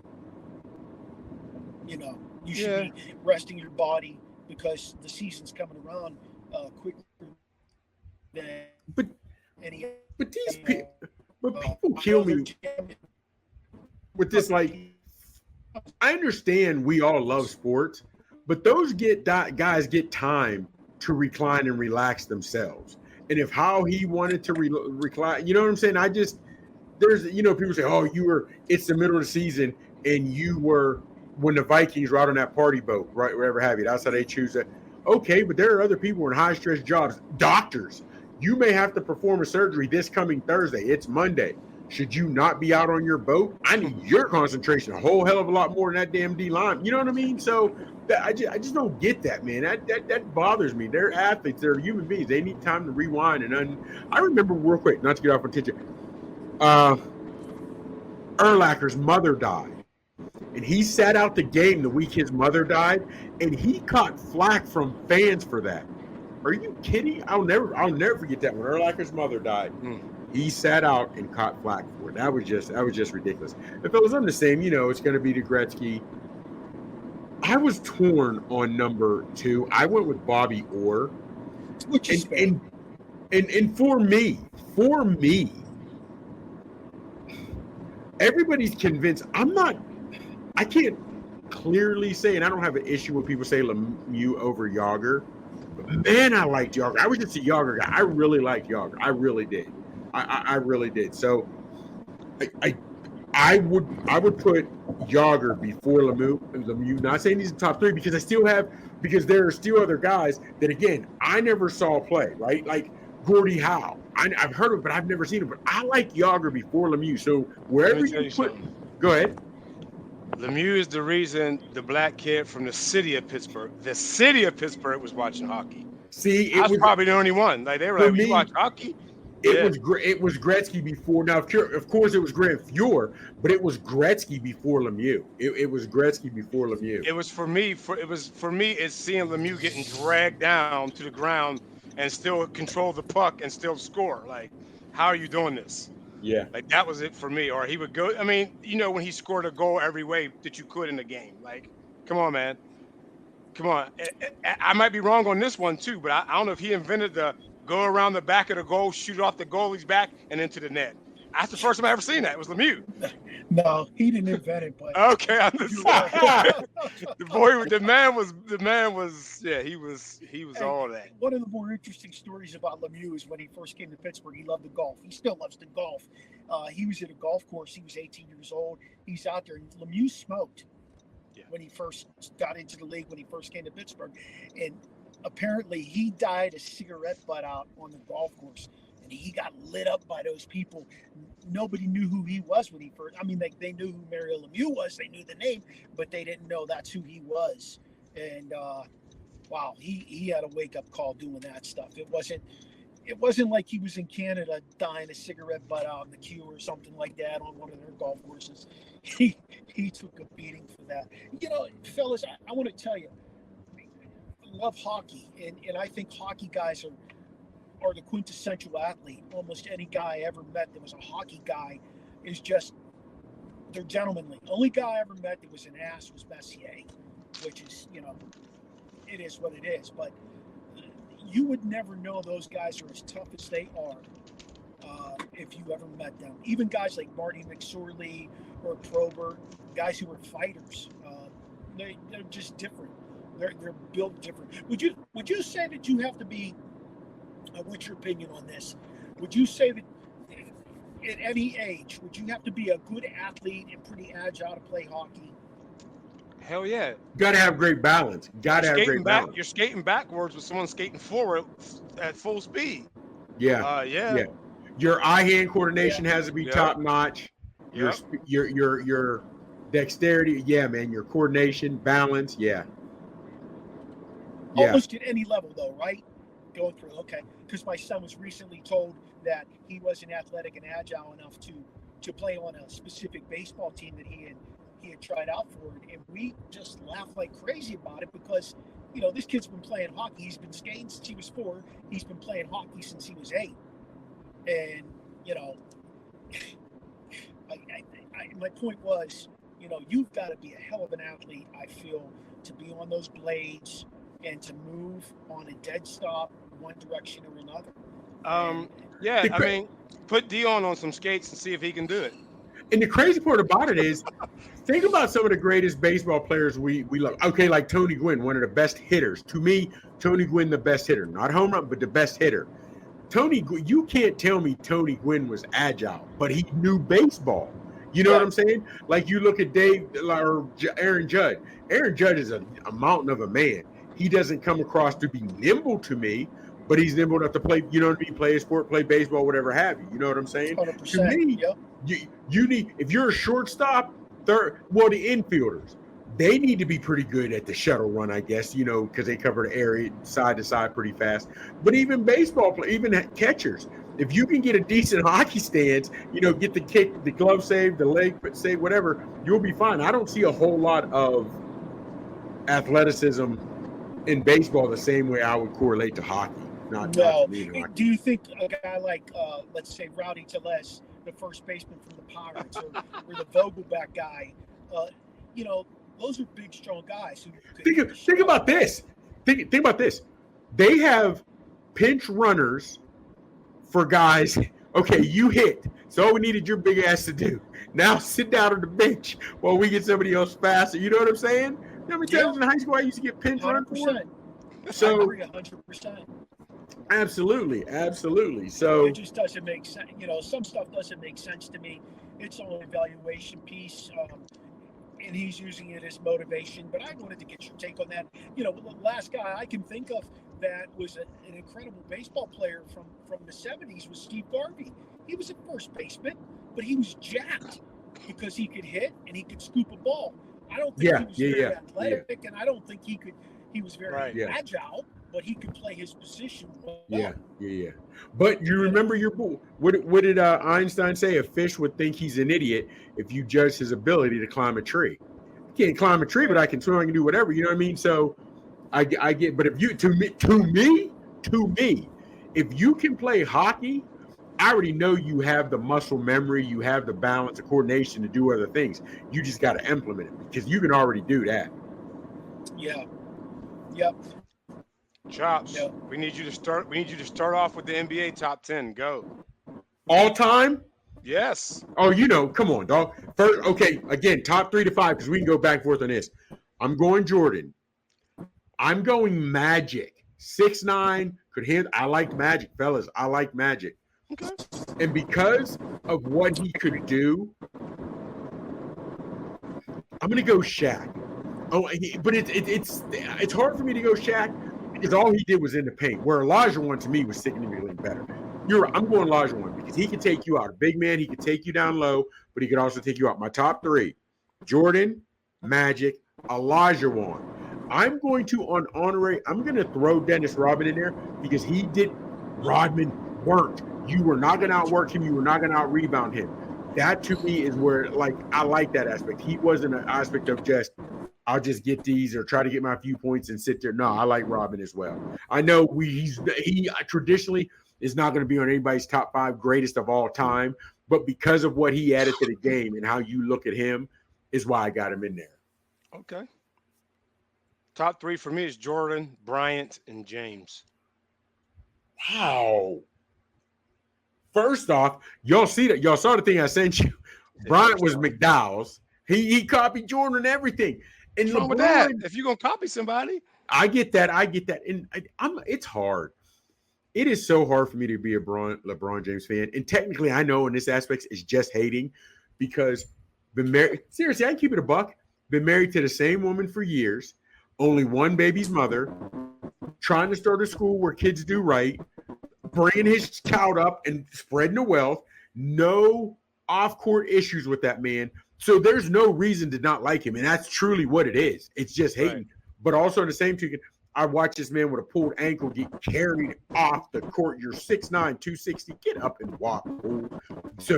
You should be resting your body because the season's coming around quicker than any. But people kill me with this. Like, I understand we all love sports, but those guys get time to recline and relax themselves. And if how he wanted to recline, you know what I'm saying? there's, people say, oh, it's the middle of the season and you were when the Vikings were out on that party boat, right, wherever have you. That's how they choose that. Okay, but there are other people in high stress jobs, doctors. You may have to perform a surgery this coming Thursday. It's Monday. Should you not be out on your boat? I need your concentration a whole hell of a lot more than that damn D line. You know what I mean? So I just don't get that, man. That bothers me. They're athletes. They're human beings. They need time to rewind. I remember real quick, not to get off on tangent. Urlacher's mother died, and he sat out the game the week his mother died, and he caught flack from fans for that. Are you kidding? I'll never forget that when Urlacher's mother died. He sat out and caught flack for it. That was just ridiculous. If it was on the same, it's going to be the Gretzky. I was torn on number 2. I went with Bobby Orr. Which is and for me, everybody's convinced. I can't clearly say, and I don't have an issue when people say Lemieux over Yager. But man, I liked Yager. I was just a Yager guy. I really liked Yager. I really did. I really did. So I would put Yager before Lemieux. Not saying he's the top 3 because there are still other guys that, again, I never saw play, right? Like Gordie Howe. I've heard of him, but I've never seen him. But I like Yager before Lemieux. So wherever you put, go ahead. Lemieux is the reason the black kid from the city of Pittsburgh was watching hockey. See, I was probably the only one. Like they were like, "You watch hockey?" It was Gretzky before. Now, of course, it was Grant Fuhr, but it was Gretzky before Lemieux. It was Gretzky before Lemieux. It was for me. It's seeing Lemieux getting dragged down to the ground and still control the puck and still score. Like, how are you doing this? Yeah. Like that was it for me. Or he would go. I mean, when he scored a goal every way that you could in the game. Like, come on, man. Come on. I might be wrong on this one too, but I don't know if he invented the go around the back of the goal, shoot off the goalie's back, and into the net. That's the first time I ever seen that. It was Lemieux. No, he didn't invent it, but okay, I'm just the man was he was all that. One of the more interesting stories about Lemieux is when he first came to Pittsburgh, he loved the golf. He still loves the golf. He was at a golf course. He was 18 years old. He's out there, and Lemieux smoked when he first got into the league, when he first came to Pittsburgh. And apparently he died a cigarette butt out on the golf course. And he got lit up by those people. Nobody knew who he was when he first. I mean, they knew who Mario Lemieux was. They knew the name, but they didn't know that's who he was. And wow, he had a wake up call doing that stuff. It wasn't like he was in Canada dying a cigarette butt out in the queue or something like that on one of their golf courses. He took a beating for that. Fellas, I want to tell you, I love hockey, and I think hockey guys are the quintessential athlete. Almost any guy I ever met that was a hockey guy is just, they're gentlemanly. Only guy I ever met that was an ass was Messier, which is, it is what it is. But you would never know those guys are as tough as they are if you ever met them. Even guys like Marty McSorley or Probert, guys who were fighters, they're just different. They're built different. Would you say that you have to be? What's your opinion on this? Would you say that at any age, would you have to be a good athlete and pretty agile to play hockey? Hell yeah. Got to have great balance. Balance. You're skating backwards with someone skating forward at full speed. Yeah. Yeah. Your eye-hand coordination has to be top notch. Your dexterity, man. Your coordination, balance, Almost at any level, though, right? Going through, okay. Because my son was recently told that he wasn't athletic and agile enough to play on a specific baseball team that he had tried out for, and we just laughed like crazy about it because this kid's been playing hockey. He's been skating since he was 4. He's been playing hockey since he was 8, and my point was, you've got to be a hell of an athlete, I feel, to be on those blades and to move on a dead stop one direction or another. I mean, put Dion on some skates and see if he can do it. And the crazy part about it is, think about some of the greatest baseball players we love. Okay, like Tony Gwynn, one of the best hitters. To me, Tony Gwynn, the best hitter. Not home run, but the best hitter. You can't tell me Tony Gwynn was agile, but he knew baseball. You know what I'm saying? Like you look at Aaron Judge. Aaron Judge is a mountain of a man. He doesn't come across to be nimble to me, but he's nimble enough to play, you know what I mean, play a sport, play baseball, whatever have you. You know what I'm saying? 100%. To me, you need, if you're a shortstop, the infielders, they need to be pretty good at the shuttle run, I guess, you know, because they cover the area side to side pretty fast. But even baseball players, even catchers, if you can get a decent hockey stance, you know, get the kick, the glove save, the leg save, whatever, you'll be fine. I don't see a whole lot of athleticism in baseball the same way I would correlate to hockey. Not hockey. Do you think a guy like, let's say, Rowdy Tellez, the first baseman from the Pirates, or the Vogelback guy, you know, those are big, strong guys. Who think about this. Think about this. They have pinch runners for guys. Okay, you hit. So all we needed your big ass to do. Now sit down on the bench while we get somebody else faster. You know what I'm saying? How many times in high school I used to get pinch run for? So 100%. Absolutely. So it just doesn't make sense. You know, some stuff doesn't make sense to me. It's all an evaluation piece. And he's using it as motivation. But I wanted to get your take on that. You know, the last guy I can think of that was an incredible baseball player from the 70s was Steve Garvey. He was a first baseman, but he was jacked because he could hit and he could scoop a ball. I don't think he was very athletic, and I don't think he was very agile, but he could play his position well. Yeah. But you remember what did Einstein say? A fish would think he's an idiot if you judge his ability to climb a tree. I can't climb a tree, but I can swim, I can do whatever. You know what I mean? So I get. But if you to me, if you can play hockey, I already know you have the muscle memory, you have the balance, the coordination to do other things. You just got to implement it because you can already do that. Yeah. Yep. Chops. Yep. We need you to start off with the NBA top 10. Go. All time? Yes. Oh, you know, come on, dog. First, okay, again, top 3 to 5 because we can go back and forth on this. I'm going Jordan. I'm going Magic. 6'9", could hit. I like Magic, fellas. I like Magic. Okay. And because of what he could do, I'm gonna go Shaq. Oh, but it's hard for me to go Shaq because all he did was in the paint. Where Olajuwon to me was significantly better. I'm going Olajuwon because he could take you out. A big man, he could take you down low, but he could also take you out. My top 3: Jordan, Magic, Olajuwon. I'm going to I'm going to throw Dennis Rodman in there because Rodman worked. You were not going to outwork him. You were not going to out-rebound him. That, to me, is where, like, I like that aspect. He wasn't an aspect of just, I'll just get these or try to get my few points and sit there. No, I like Rodman as well. I know he traditionally is not going to be on anybody's top 5 greatest of all time, but because of what he added to the game and how you look at him is why I got him in there. Okay. Top 3 for me is Jordan, Bryant, and James. Wow. First off, y'all saw the thing I sent you. Bryant was McDowell's. He copied Jordan and everything. And what's wrong with that? If you're gonna copy somebody, I get that. And it's hard. It is so hard for me to be a LeBron James fan. And technically, I know in this aspect it's just hating because been married. Seriously, I keep it a buck. Been married to the same woman for years. Only one baby's mother. Trying to start a school where kids do right. Bringing his tout up and spreading the wealth. No off-court issues with that man. So there's no reason to not like him. And that's truly what it is. It's just hating. Right. But also in the same token, I watch this man with a pulled ankle get carried off the court. You're 6'9", 260. Get up and walk, fool. So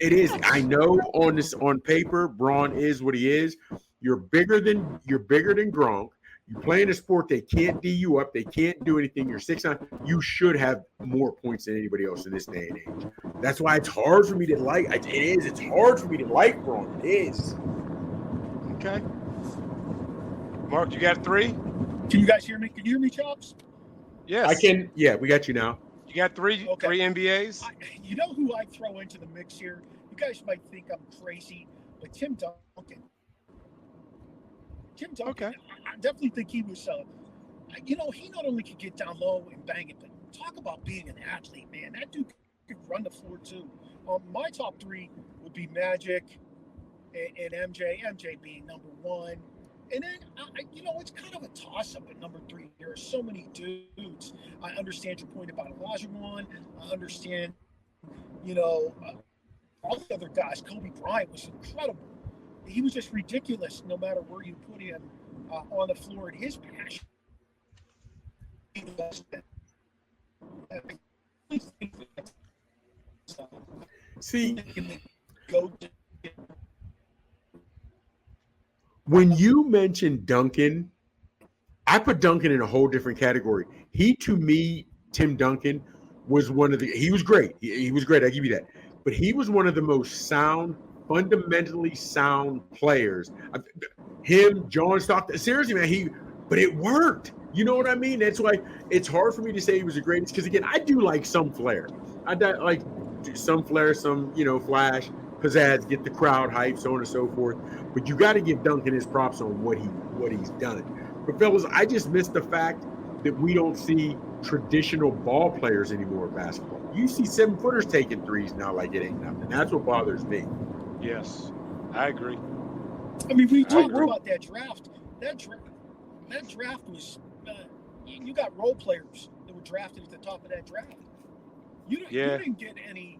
it is. I know on paper, Braun is what he is. You're bigger than Gronk. You play in a sport they can't D you up. They can't do anything. You're 6'9". You should have more points than anybody else in this day and age. That's why it's hard for me to like. It is. It's hard for me to like Braun. It is. Okay. Mark, you got 3? Can you guys hear me? Can you hear me, Chops? Yes. I can. Yeah, we got you now. You got 3 NBAs? You know who I throw into the mix here? You guys might think I'm crazy, but Tim Duncan. Okay. I definitely think he was, he not only could get down low and bang it, but talk about being an athlete, man. That dude could run the floor too. My top three would be Magic and MJ. MJ being number one. And then, it's kind of a toss-up at number three. There are so many dudes. I understand your point about Olajuwon. I understand, all the other guys. Kobe Bryant was incredible. He was just ridiculous no matter where you put him on the floor, and his passion. See, when you mentioned Duncan, I put Duncan in a whole different category. To me, Tim Duncan was he was great. He was great. I give you that. But he was one of the most fundamentally sound players. Him, John Stockton, seriously, man, but it worked. You know what I mean? That's why it's hard for me to say he was the greatest, because, again, I do like some flair. I like some flair, some, flash, pizzazz, get the crowd hyped, so on and so forth. But you got to give Duncan his props on what he's done. But, fellas, I just miss the fact that we don't see traditional ball players anymore in basketball. You see 7-footers taking threes now like it ain't nothing. That's what bothers me. Yes, I agree. I mean, we talked about that draft. That draft was you got role players that were drafted at the top of that draft. You didn't get any.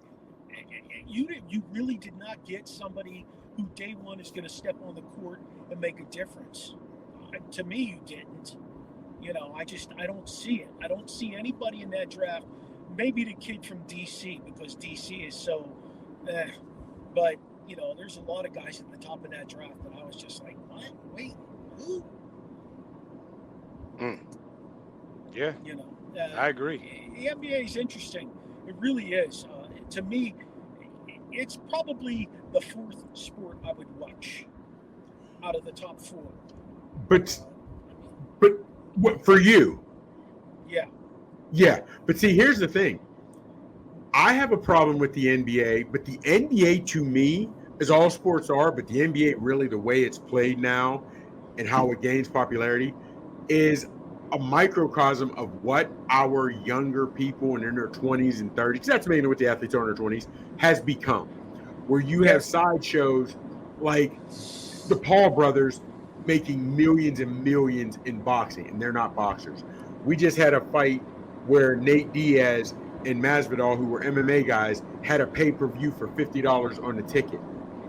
You really did not get somebody who day one is going to step on the court and make a difference. To me, you didn't. I don't see it. I don't see anybody in that draft. Maybe the kid from DC, because DC is so. But there's a lot of guys at the top of that draft that I was just like, what? Wait, who? Yeah. I agree. The NBA is interesting. It really is. To me, it's probably the fourth sport I would watch out of the top four. But what for you? Yeah. Yeah. But see, here's the thing. I have a problem with the NBA, but the NBA to me, as all sports are, but the NBA really, the way it's played now and how it gains popularity, is a microcosm of what our younger people in their 20s and 30s, because that's mainly what the athletes are in their 20s, has become. Where you have sideshows like the Paul brothers making millions and millions in boxing, and they're not boxers. We just had a fight where Nate Diaz and Masvidal, who were MMA guys, had a pay-per-view for $50 on the ticket.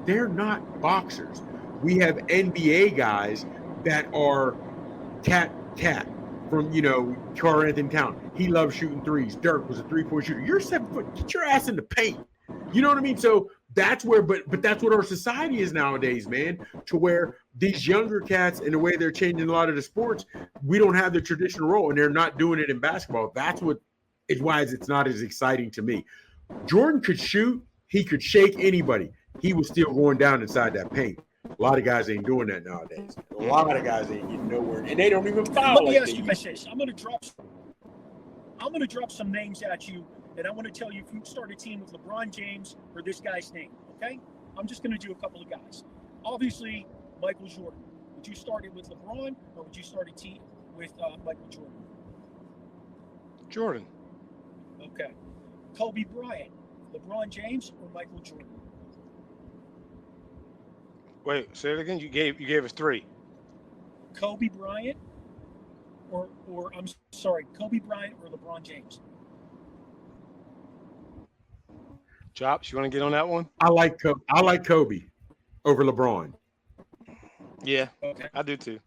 They're not boxers. We have NBA guys that are cat from, Karl Anthony Towns. He loves shooting threes. Dirk was a three-point shooter. You're 7 foot. Get your ass in the paint. You know what I mean? So that's where, but that's what our society is nowadays, man, to where these younger cats and the way they're changing a lot of the sports, we don't have the traditional role, and they're not doing it in basketball. That's what is why it's not as exciting to me. Jordan could shoot. He could shake anybody. He was still going down inside that paint. A lot of guys ain't doing that nowadays. A lot of guys ain't getting nowhere, and they don't even foul. Let me ask you this. I'm going to drop some names at you, and I want to tell you if you'd start a team with LeBron James or this guy's name, okay? I'm just going to do a couple of guys. Obviously, Michael Jordan. Would you start it with LeBron, or would you start a team with Michael Jordan? Jordan. Okay. Kobe Bryant, LeBron James, or Michael Jordan? Wait, say it again. You gave us three. Kobe Bryant, or Kobe Bryant or LeBron James? Chops, you want to get on that one? I like Kobe over LeBron. Yeah, okay. I do too.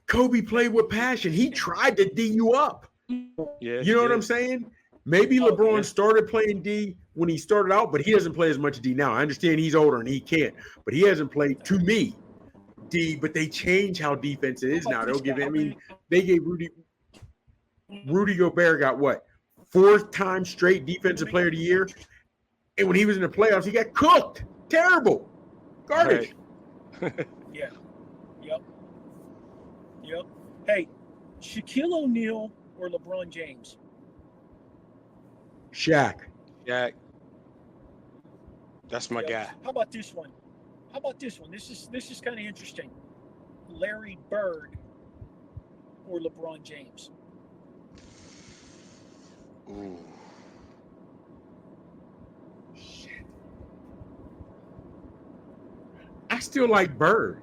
Kobe played with passion. He tried to D you up. Yeah, you know what I'm saying? Maybe LeBron started playing D when he started out, but he doesn't play as much D now. I understand he's older and he can't, but he hasn't played, to me, D. But they change how defense is now. They'll give. I mean, they gave Rudy Gobert got what, 4th time straight defensive player of the year, and when he was in the playoffs, he got cooked. Terrible, garbage. Right. Yeah. Yep. Hey, Shaquille O'Neal or LeBron James? Shaq. That's my guy. How about this one? This is kind of interesting. Larry Bird or LeBron James? Ooh. I still like Bird.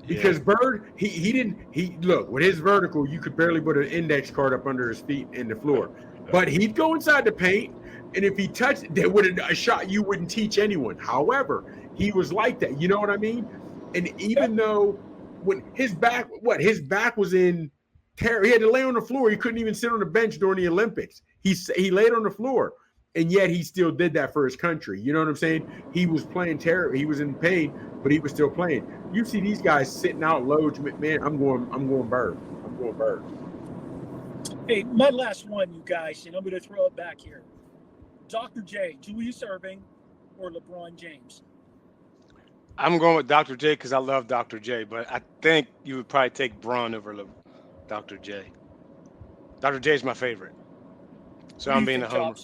Because Bird, he look, with his vertical, you could barely put an index card up under his feet in the floor. But he'd go inside the paint, and if he touched, there would a shot you wouldn't teach anyone. However, he was like that. You know what I mean? And even though when his back was in terror, he had to lay on the floor. He couldn't even sit on the bench during the Olympics. He laid on the floor. And yet he still did that for his country. You know what I'm saying? He was playing terror. He was in pain, but he was still playing. You see these guys sitting out loads. Man, I'm going Bird. I'm going Bird. Hey, my last one, you guys, and I'm going to throw it back here. Dr. J, Julius Erving or LeBron James? I'm going with Dr. J because I love Dr. J, but I think you would probably take Bron over Dr. J. Dr. J is my favorite. So I'm being a homer.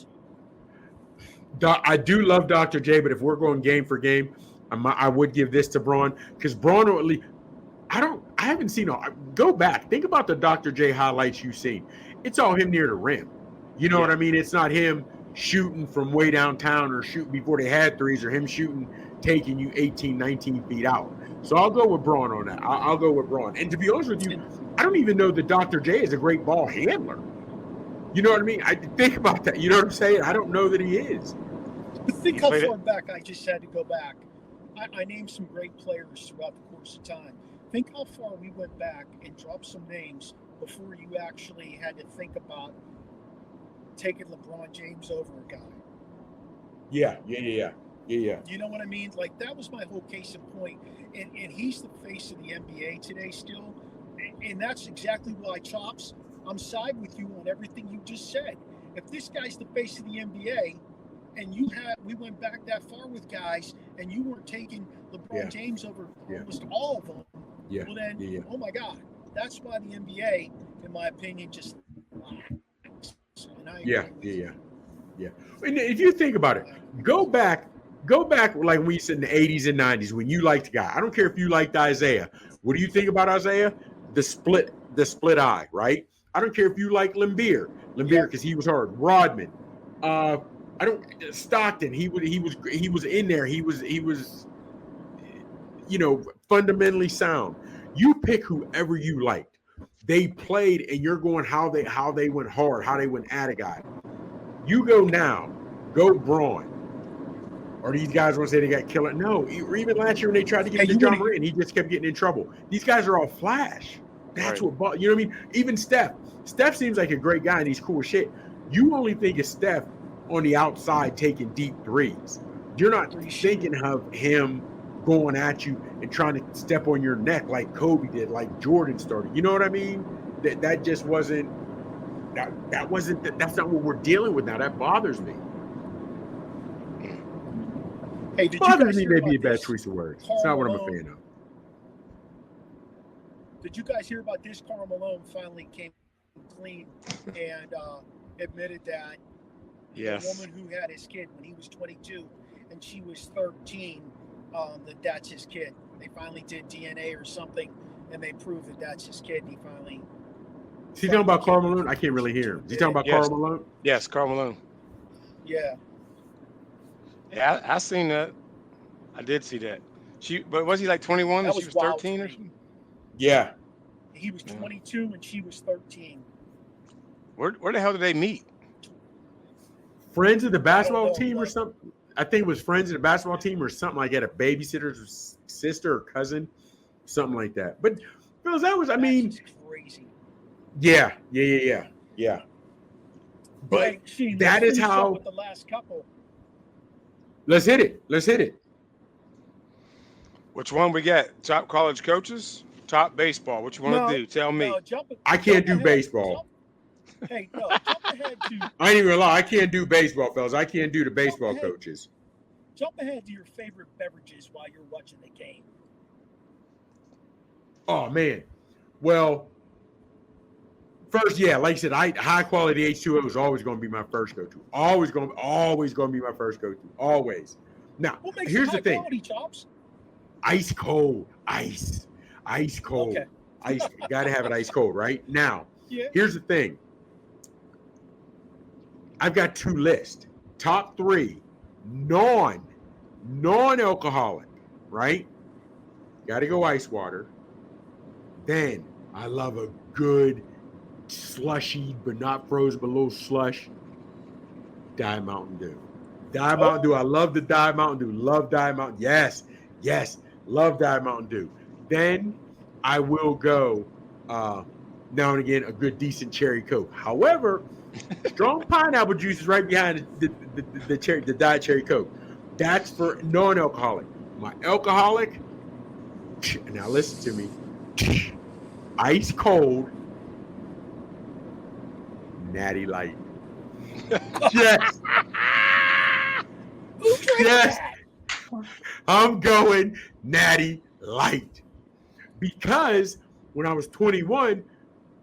I do love Dr. J, but if we're going game for game, I would give this to Braun because Braun, or at least I haven't seen. Go back, think about the Dr. J highlights you've seen. It's all him near the rim. You know what I mean? It's not him shooting from way downtown or shooting before they had threes or him shooting, taking you 18, 19 feet out. So I'll go with Braun on that. I'll go with Braun. And to be honest with you, I don't even know that Dr. J is a great ball handler. You know what I mean? I think about that. You know what I'm saying? I don't know that he is. But think how far back I just had to go back. I named some great players throughout the course of time. Think how far we went back and dropped some names before you actually had to think about taking LeBron James over a guy. Yeah. You know what I mean? Like, that was my whole case in point. And he's the face of the NBA today still. And that's exactly why, Chops, I'm side with you on everything you just said. If this guy's the face of the NBA, and we went back that far with guys, and you weren't taking LeBron James over almost all of them, well then, oh my God, that's why the NBA, in my opinion, just Yeah. And if you think about it, go back like we said in the 80s and 90s when you liked a guy. I don't care if you liked Isaiah. What do you think about Isaiah? The split eye, right? I don't care if you like Lambeer because he was hard. Rodman, Stockton. He was in there. He was fundamentally sound. You pick whoever you liked. They played, and you're going how they went hard, how they went at a guy. You go Braun. Or these guys want to say they got killer. No, or even last year when they tried to get John Moran, he just kept getting in trouble. These guys are all flash. That's what, you know what I mean? Even Steph. Steph seems like a great guy and he's cool as shit. You only think of Steph on the outside taking deep threes. You're not thinking of him going at you and trying to step on your neck like Kobe did, like Jordan started. You know what I mean? That just wasn't. That's not what we're dealing with now. That bothers me. Hey, did bothers you guys me hear may be a about bad this? choice of words. Karl It's not what I'm a Malone. fan of. Did you guys hear about this? Karl Malone finally came clean and admitted that the woman who had his kid when he was 22 and she was 13, that's his kid. They finally did DNA or something, and they proved that that's his kid. And he finally. Is he talking about Karl Malone? I can't really hear him. Is he talking about Karl Malone? Yes, Karl Malone. Yeah. Yeah, I seen that. I did see that. But was he like 21 and she was 13 or something? Yeah. He was 22 and she was 13. Where the hell did they meet? Friends of the basketball team or something? I think it was friends of the basketball team or something like that. A babysitter's sister or cousin, something like that. But Phil, That's crazy. Yeah. But that is how. With the last couple. Let's hit it. Which one we got? Top college coaches? Top baseball? What you want to do? Tell me. I can't do baseball. Jump ahead to. I ain't even gonna lie. I can't do baseball, fellas. I can't do the baseball coaches. Jump ahead to your favorite beverages while you're watching the game. Oh man. Well, first, like you said, high quality H2O is always going to be my first go-to. Always going to be my first go-to. Always. Now, here's the thing. Chops? Ice cold. Ice cold. Okay. Ice. You got to have it ice cold, right? Now, here's the thing. I've got 2 lists. Top 3, non-alcoholic, right? Got to go ice water. Then I love a good slushy, but not frozen, but a little slush. Diet Mountain Dew. Diet Mountain Dew. I love the Diet Mountain Dew. Love Diet Mountain. Yes. Love Diet Mountain Dew. Then I will go now and again a good decent cherry Coke. However, strong pineapple juice is right behind the Diet Cherry Coke. That's for non-alcoholic. My alcoholic. Now listen to me. Ice cold. Natty Light. Yes. Yes. I'm going Natty Light. Because when I was 21,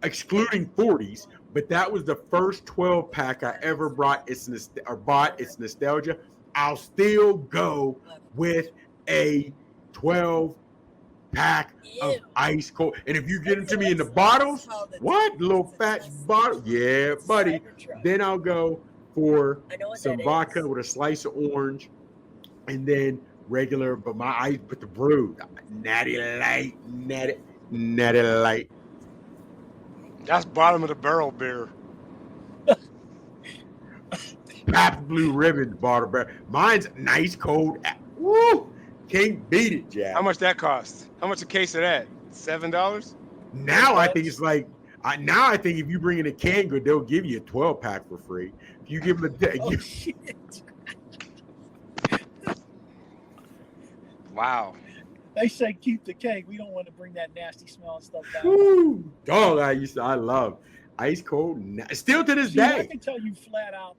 excluding 40s, but that was the first 12 pack I ever bought. It's nostalgia. I'll still go with a 12 pack of ice cold. And if you get them to me in the bottles, what? Little fat bottle? Yeah, buddy. Then I'll go for some vodka with a slice of orange and then regular, but the brew, Natty Light. That's bottom of the barrel beer. Pabst Blue Ribbon bottle beer. Mine's nice cold. Woo! Can't beat it, Jack. How much that cost? How much a case of that? $7? Now I think it's like now I think if you bring in a canned good, they'll give you a 12 pack for free. If you give them a Shit. Wow. They say keep the cake. We don't want to bring that nasty smell and stuff back. Woo, dog, I love ice cold. Still to this day. I can tell you flat out.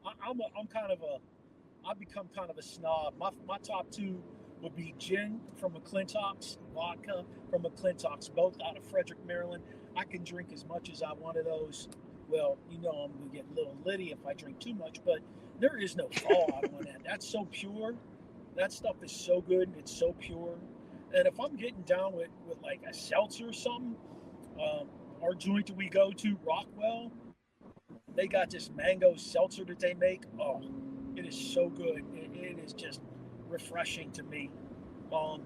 I've become kind of a snob. My top 2 would be gin from McClintock's, vodka from McClintock's, both out of Frederick, Maryland. I can drink as much as I want of those. Well, I'm going to get a little litty if I drink too much, but there is no fallout on that. That's so pure. That stuff is so good. It's so pure. And if I'm getting down with like a seltzer or something, our joint that we go to, Rockwell, they got this mango seltzer that they make. Oh, it is so good. It is just refreshing to me. I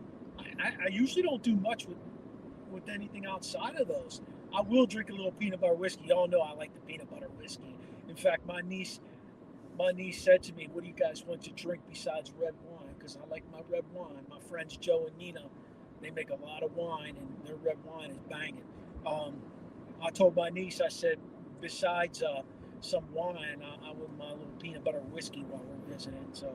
usually don't do much with anything outside of those. I will drink a little peanut butter whiskey. Y'all know I like the peanut butter whiskey. In fact, my niece said to me, "What do you guys want to drink besides red wine?" Because I like my red wine. My friends Joe and Nina, they make a lot of wine, and their red wine is banging. I told my niece, I said, besides some wine, I want my little peanut butter whiskey while we're visiting. So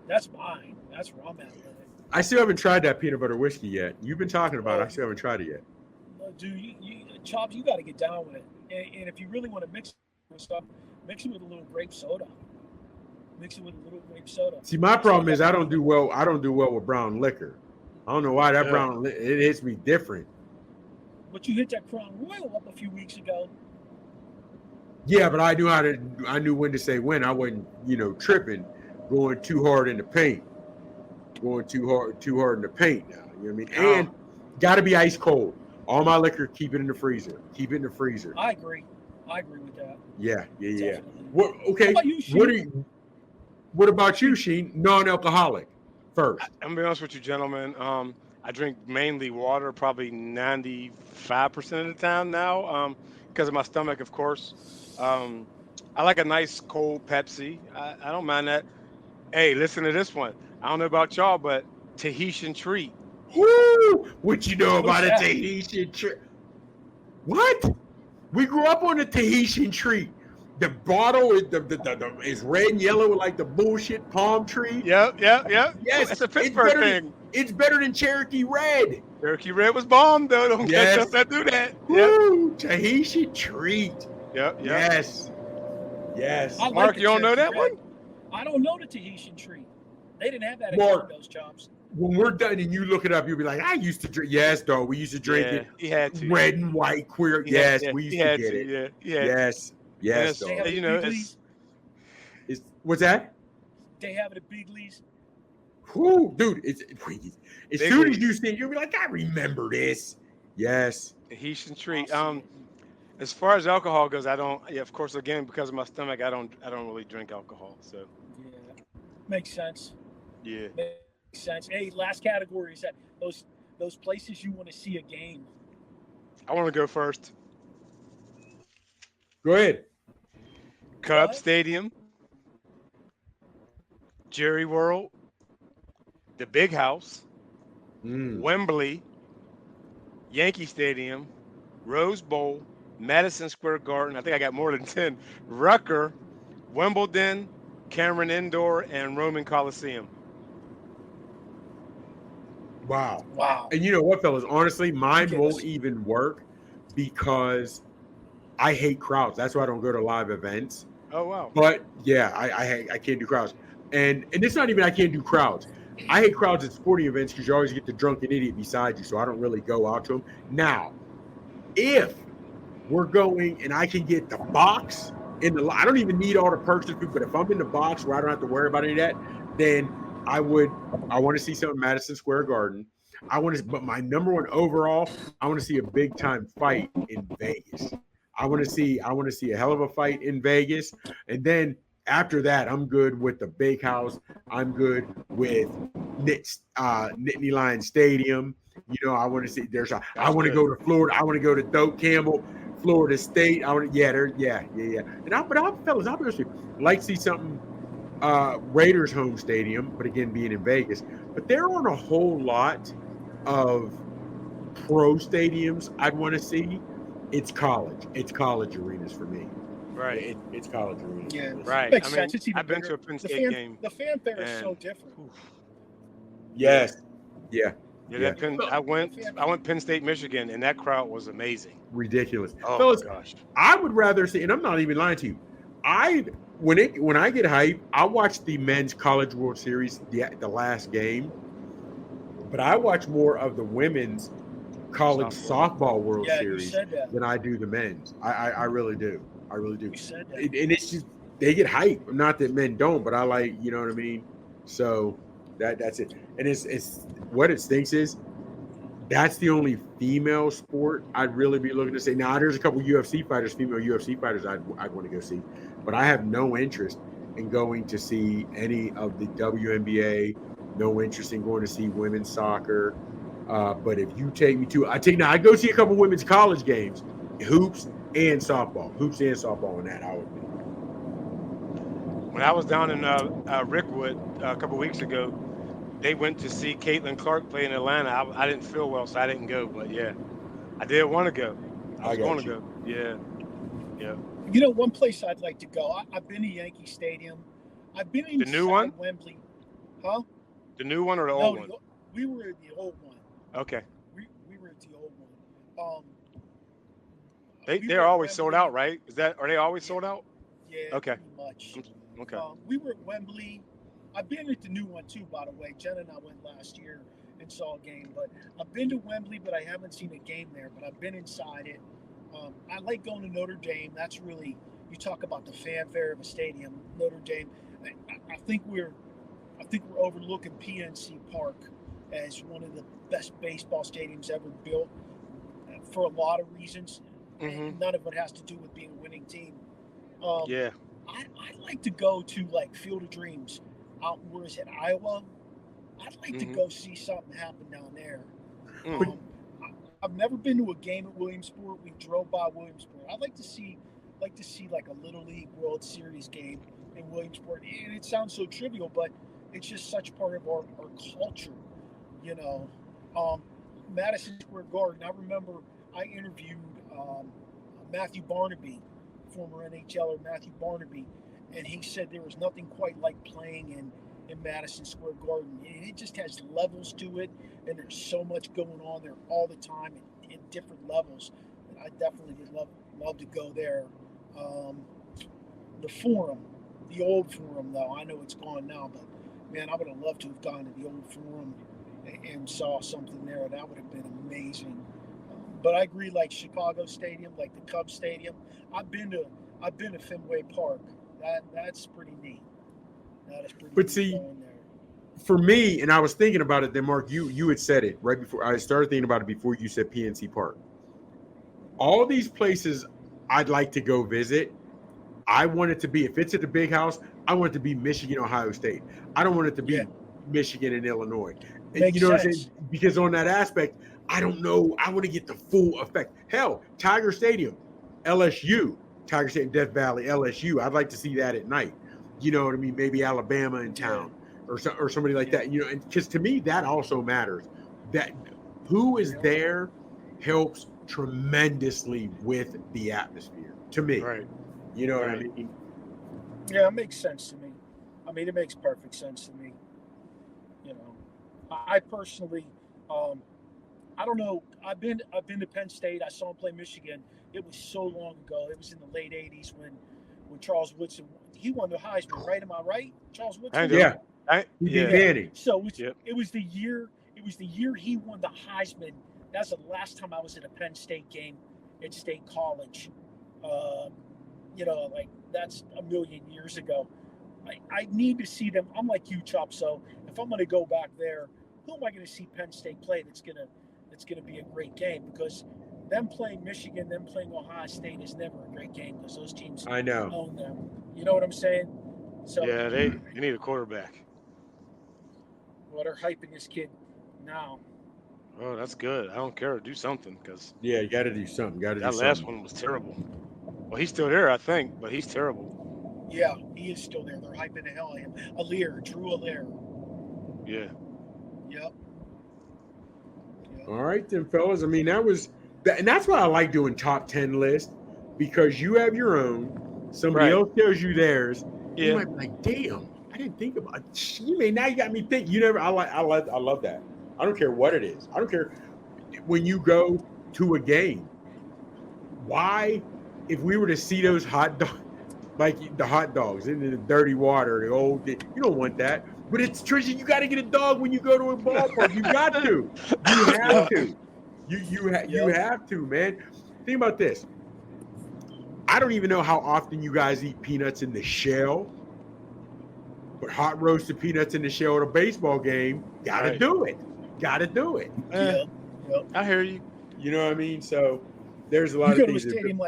that's mine. That's where I'm at with it. I still haven't tried that peanut butter whiskey yet. You've been talking about it. I still haven't tried it yet. Dude, Chops, you got to get down with it. And if you really want to mix it with stuff, mix it with a little grape soda. See, my problem is I don't do well with brown liquor. I don't know why that it hits me different. But you hit that Crown Royal up a few weeks ago. Yeah, but I knew when to say when. I wasn't, tripping, going too hard in the paint. Going too hard in the paint now. You know what I mean? And gotta be ice cold. All my liquor, keep it in the freezer. I agree with that. Yeah. Definitely. Okay. How about you, Sheen? What about you, Sheen? Non-alcoholic first. I'm gonna be honest with you, gentlemen. I drink mainly water, probably 95% of the time now, because of my stomach, of course. I like a nice cold Pepsi. I don't mind that. Hey, listen to this one. I don't know about y'all, but Tahitian treat. Woo! What you know about a Tahitian treat? What? We grew up on the Tahitian treat. The bottle is red and yellow with like the bullshit palm tree. Yep. Yes, it's a Pittsburgh thing. It's better than Cherokee Red. Cherokee Red was bomb though. Don't catch us that do that. Woo! Yep. Tahitian treat. Yep. Yes. Mark, you don't know that one? I don't know the Tahitian treat. They didn't have that at those Chops. When we're done and you look it up, you'll be like, I used to drink. Yes, dog. We used to drink it. He had to. Red and white queer. We used to get it. Yeah. Yes, dog. What's that? They have it at Big Lee's. Whoo, dude! As soon as you see it, you'll be like, I remember this. Yes. Tahitian treat. As far as alcohol goes, I don't. Yeah, of course, again because of my stomach, I don't really drink alcohol. So Yeah, makes sense. yeah, Makes sense. Hey, last category is that those places you want to see a game. I want to go first. Go ahead. Cub What? Stadium, Jerry World, the Big House, Mm. Wembley, Yankee Stadium, Rose Bowl, Madison Square Garden. I think I got more than 10. Rucker, Wimbledon, Cameron Indoor, and Roman Coliseum. Wow. Wow. And you know what, fellas? Honestly, mine Okay, won't let's. even work because I hate crowds. That's why I don't go to live events. Oh, wow. But yeah, I can't do crowds. And it's not even I can't do crowds. I hate crowds at sporting events because you always get the drunken idiot beside you. So I don't really go out to them. Now, if we're going and I can get the box I don't even need all the perks of food, but if I'm in the box where I don't have to worry about any of that, then I want to see some in Madison Square Garden. But my number one overall, I want to see a big time fight in Vegas. I want to see a hell of a fight in Vegas. And then after that, I'm good with the Big House. I'm good with Nittany Lion Stadium. You know, I want to see I want to go to Florida. I want to go to Doak Campbell, Florida State. Yeah. But fellas, I'll be honest with you. Like to see something Raiders home stadium, but again being in Vegas. But there aren't a whole lot of pro stadiums I'd want to see. It's college. It's college arenas for me. Right. It's college arenas. Yeah, Right. makes I mean, sense. It's even I've been bigger. to a Penn The State game. the fanfare is and- so different. Yes. Yeah. Yeah, Yeah. that Penn. I went Penn State, Michigan, and that crowd was amazing. Ridiculous. Oh Fellas, my gosh. I would rather see, and I'm not even lying to you. When I get hyped, I watch the men's College World Series, the last game, but I watch more of the women's college softball World Yeah, you Series said that. than I do the men's. I really do. I really do. You said that. And it's just they get hyped. Not that men don't, but I like, you know what I mean. So that's it. And it's what it stinks is that's the only female sport I'd really be looking to say. Now there's a couple UFC fighters, female UFC fighters I'd want to go see, but I have no interest in going to see any of the WNBA. No interest in going to see women's soccer. But if you take me to, I'd go see a couple women's college games, hoops and softball, in that I would be. When I was down in Rickwood a couple weeks ago, they went to see Caitlin Clark play in Atlanta. I didn't feel well, so I didn't go. But yeah, I did want to go. I was going to go. Yeah. You know, one place I'd like to go. I've been to Yankee Stadium. I've been in The new one? Wembley. Huh? The new one or the old one? We were at the old one. Okay. We were at the old one. They're always sold out, right? Are they always sold out? Yeah. Okay. Pretty much. Okay. We were at Wembley. I've been at the new one too, by the way. Jen and I went last year and saw a game, but I've been to Wembley, but I haven't seen a game there. But I've been inside it. I like going to Notre Dame. That's really, you talk about the fanfare of a stadium. Notre Dame. I think we're overlooking PNC Park as one of the best baseball stadiums ever built for a lot of reasons. And none of it has to do with being a winning team. Yeah. I'd like to go to like Field of Dreams out, where is it, Iowa? I'd like to go see something happen down there. I've never been to a game at Williamsport. We drove by Williamsport. I'd like to see like a Little League World Series game in Williamsport. And it sounds so trivial, but it's just such part of our culture, you know. Madison Square Garden. I remember I interviewed Matthew Barnaby, former NHLer Matthew Barnaby, and he said there was nothing quite like playing in Madison Square Garden. It just has levels to it, and there's so much going on there all the time in different levels. And I definitely would love to go there. The Forum, the old Forum, though, I know it's gone now, but man, I would have loved to have gone to the old Forum and saw something there. That would have been amazing. But I agree, like Chicago Stadium, like the Cubs Stadium. I've been to Fenway Park. That's pretty neat. That is pretty But neat see, going there. For me, and I was thinking about it, then Mark, you had said it right before I started thinking about it before you said PNC Park. All these places I'd like to go visit. I want it to be, if it's at the big house, I want it to be Michigan, Ohio State. I don't want it to be Michigan and Illinois. Makes You know what I'm sense. saying? Because on that aspect, I don't know. I want to get the full effect. Hell, Tiger Stadium, LSU, Tiger Stadium, Death Valley, LSU. I'd like to see that at night. You know what I mean? Maybe Alabama in town or somebody like that. You know, because to me that also matters. That who is there helps tremendously with the atmosphere. To me, Right. You know what I mean? Yeah, it makes sense to me. I mean, it makes perfect sense to me. You know, I personally, I don't know. I've been to Penn State. I saw him play Michigan. It was so long ago. It was in the late '80s when Charles Woodson, he won the Heisman, right? Am I right? Charles Woodson. Yeah. Yeah. So it was the year. It was the year he won the Heisman. That's the last time I was at a Penn State game at State College. You know, like that's a million years ago. I need to see them. I'm like you, Chop. So if I'm going to go back there, who am I going to see Penn State play? That's going to be a great game, because them playing Michigan, them playing Ohio State is never a great game because those teams I know own them. You know what I'm saying? So Yeah, they need a quarterback. Well, they're hyping this kid now. Oh, that's good. I don't care. Do something, because you got to do something. that last one was terrible. Well, he's still there, I think, but he's terrible. Yeah, he is still there. They're hyping the hell out of him. Drew Allaire. Yeah. Yep. All right, then, fellas. I mean, and that's why I like doing top 10 lists, because you have your own. Somebody else tells you theirs. Yeah. You might be like, damn, I didn't think about it. Now you got me thinking. You never. I love that. I don't care what it is. I don't care when you go to a game. Why, if we were to see those hot dogs, like the hot dogs in the dirty water, you don't want that. But it's Trisha, you got to get a dog when you go to a ballpark. You got to. You have to. You have to, man. Think about this. I don't even know how often you guys eat peanuts in the shell, but hot roasted peanuts in the shell at a baseball game, gotta do it. Gotta do it. I hear you. You know what I mean? So there's a lot of things. You go to a stadium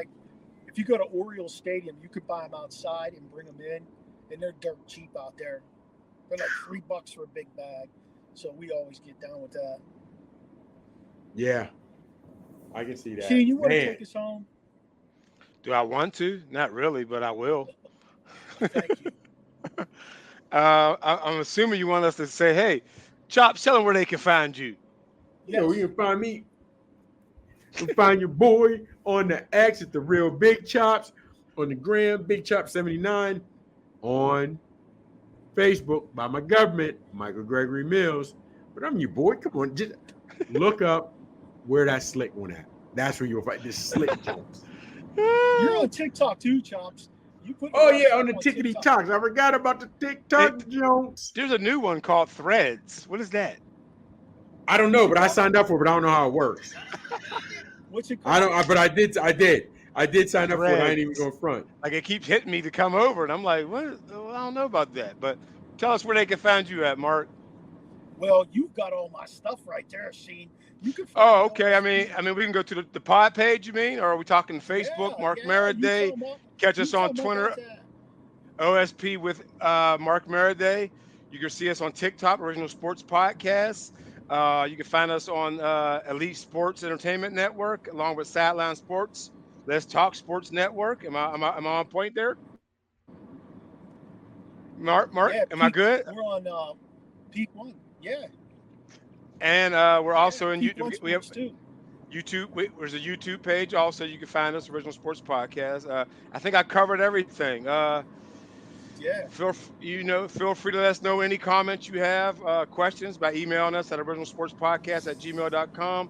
if you go to Orioles Stadium, you could buy them outside and bring them in, and they're dirt cheap out there. They're like $3 for a big bag. So we always get down with that. Yeah, I can see that. See, you want to take us home? Do I want to? Not really, but I will. Thank you. I'm assuming you want us to say, hey, Chop, tell them where they can find you. You know, you can find me. You can find your boy on the X at the Real Big Chops, on the gram, Big Chop 79, on Facebook by my government, Michael Gregory Mills. But I'm your boy. Come on, just look up where that slick one at. That's where you'll find this slick jokes. You're on TikTok too, Chops. On the tickety talks. I forgot about the TikTok jokes. There's a new one called Threads. What is that? I don't know, but I signed up for it, but I don't know how it works. What's it called? I did sign up for it. I ain't even going front. Like, it keeps hitting me to come over, and I'm like, what? Well, I don't know about that. But tell us where they can find you at, Mark. Well, you've got all my stuff right there, Sheen. You can find okay. I mean, we can go to the pod page, you mean? Or are we talking Facebook, Mark Maradei? Catch us on Twitter, O.S.P with Mark Maradei. You can see us on TikTok, Original Sports Podcast. You can find us on Elite Sports Entertainment Network, along with Sideline Sports. Let's Talk Sports Network. Am I on point there? Mark, am I good? We're on Peak One. Yeah. And we're also in YouTube. We have too. YouTube. There's a YouTube page. Also, you can find us, Original Sports Podcast. I think I covered everything. Feel free to let us know any comments you have, questions by emailing us at originalsportspodcast@gmail.com.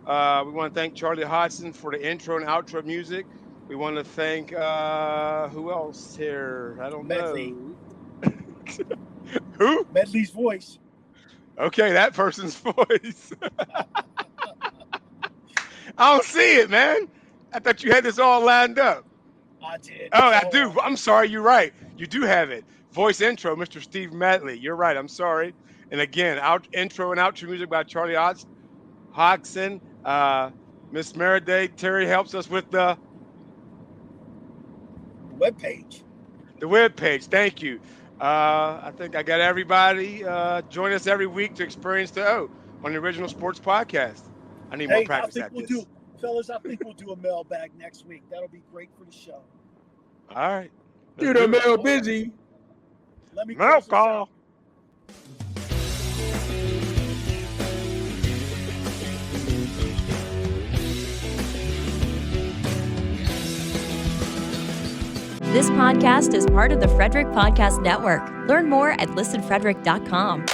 We want to thank Charlie Hodgson for the intro and outro music. We want to thank who else here? I don't Medley. know. Who? Medley's voice. Okay, that person's voice. I don't see it, man. I thought you had this all lined up. I did. Oh, I do. I'm sorry. You're right. You do have it. Voice intro, Mr. Steve Medley. You're right. I'm sorry. And again, intro and outro music by Charlie Hodgson. Miss Maradei. Terry helps us with the webpage. The webpage. Thank you. I think I got everybody. Join us every week to experience the O on the Original Sports Podcast. I need more Hey, I practice think at we'll this. fellas, I think we'll do a mailbag next week. That'll be great for the show. All right. Dude, I'm real busy. Let me Mail close this call. out. This podcast is part of the Frederick Podcast Network. Learn more at listenfrederick.com.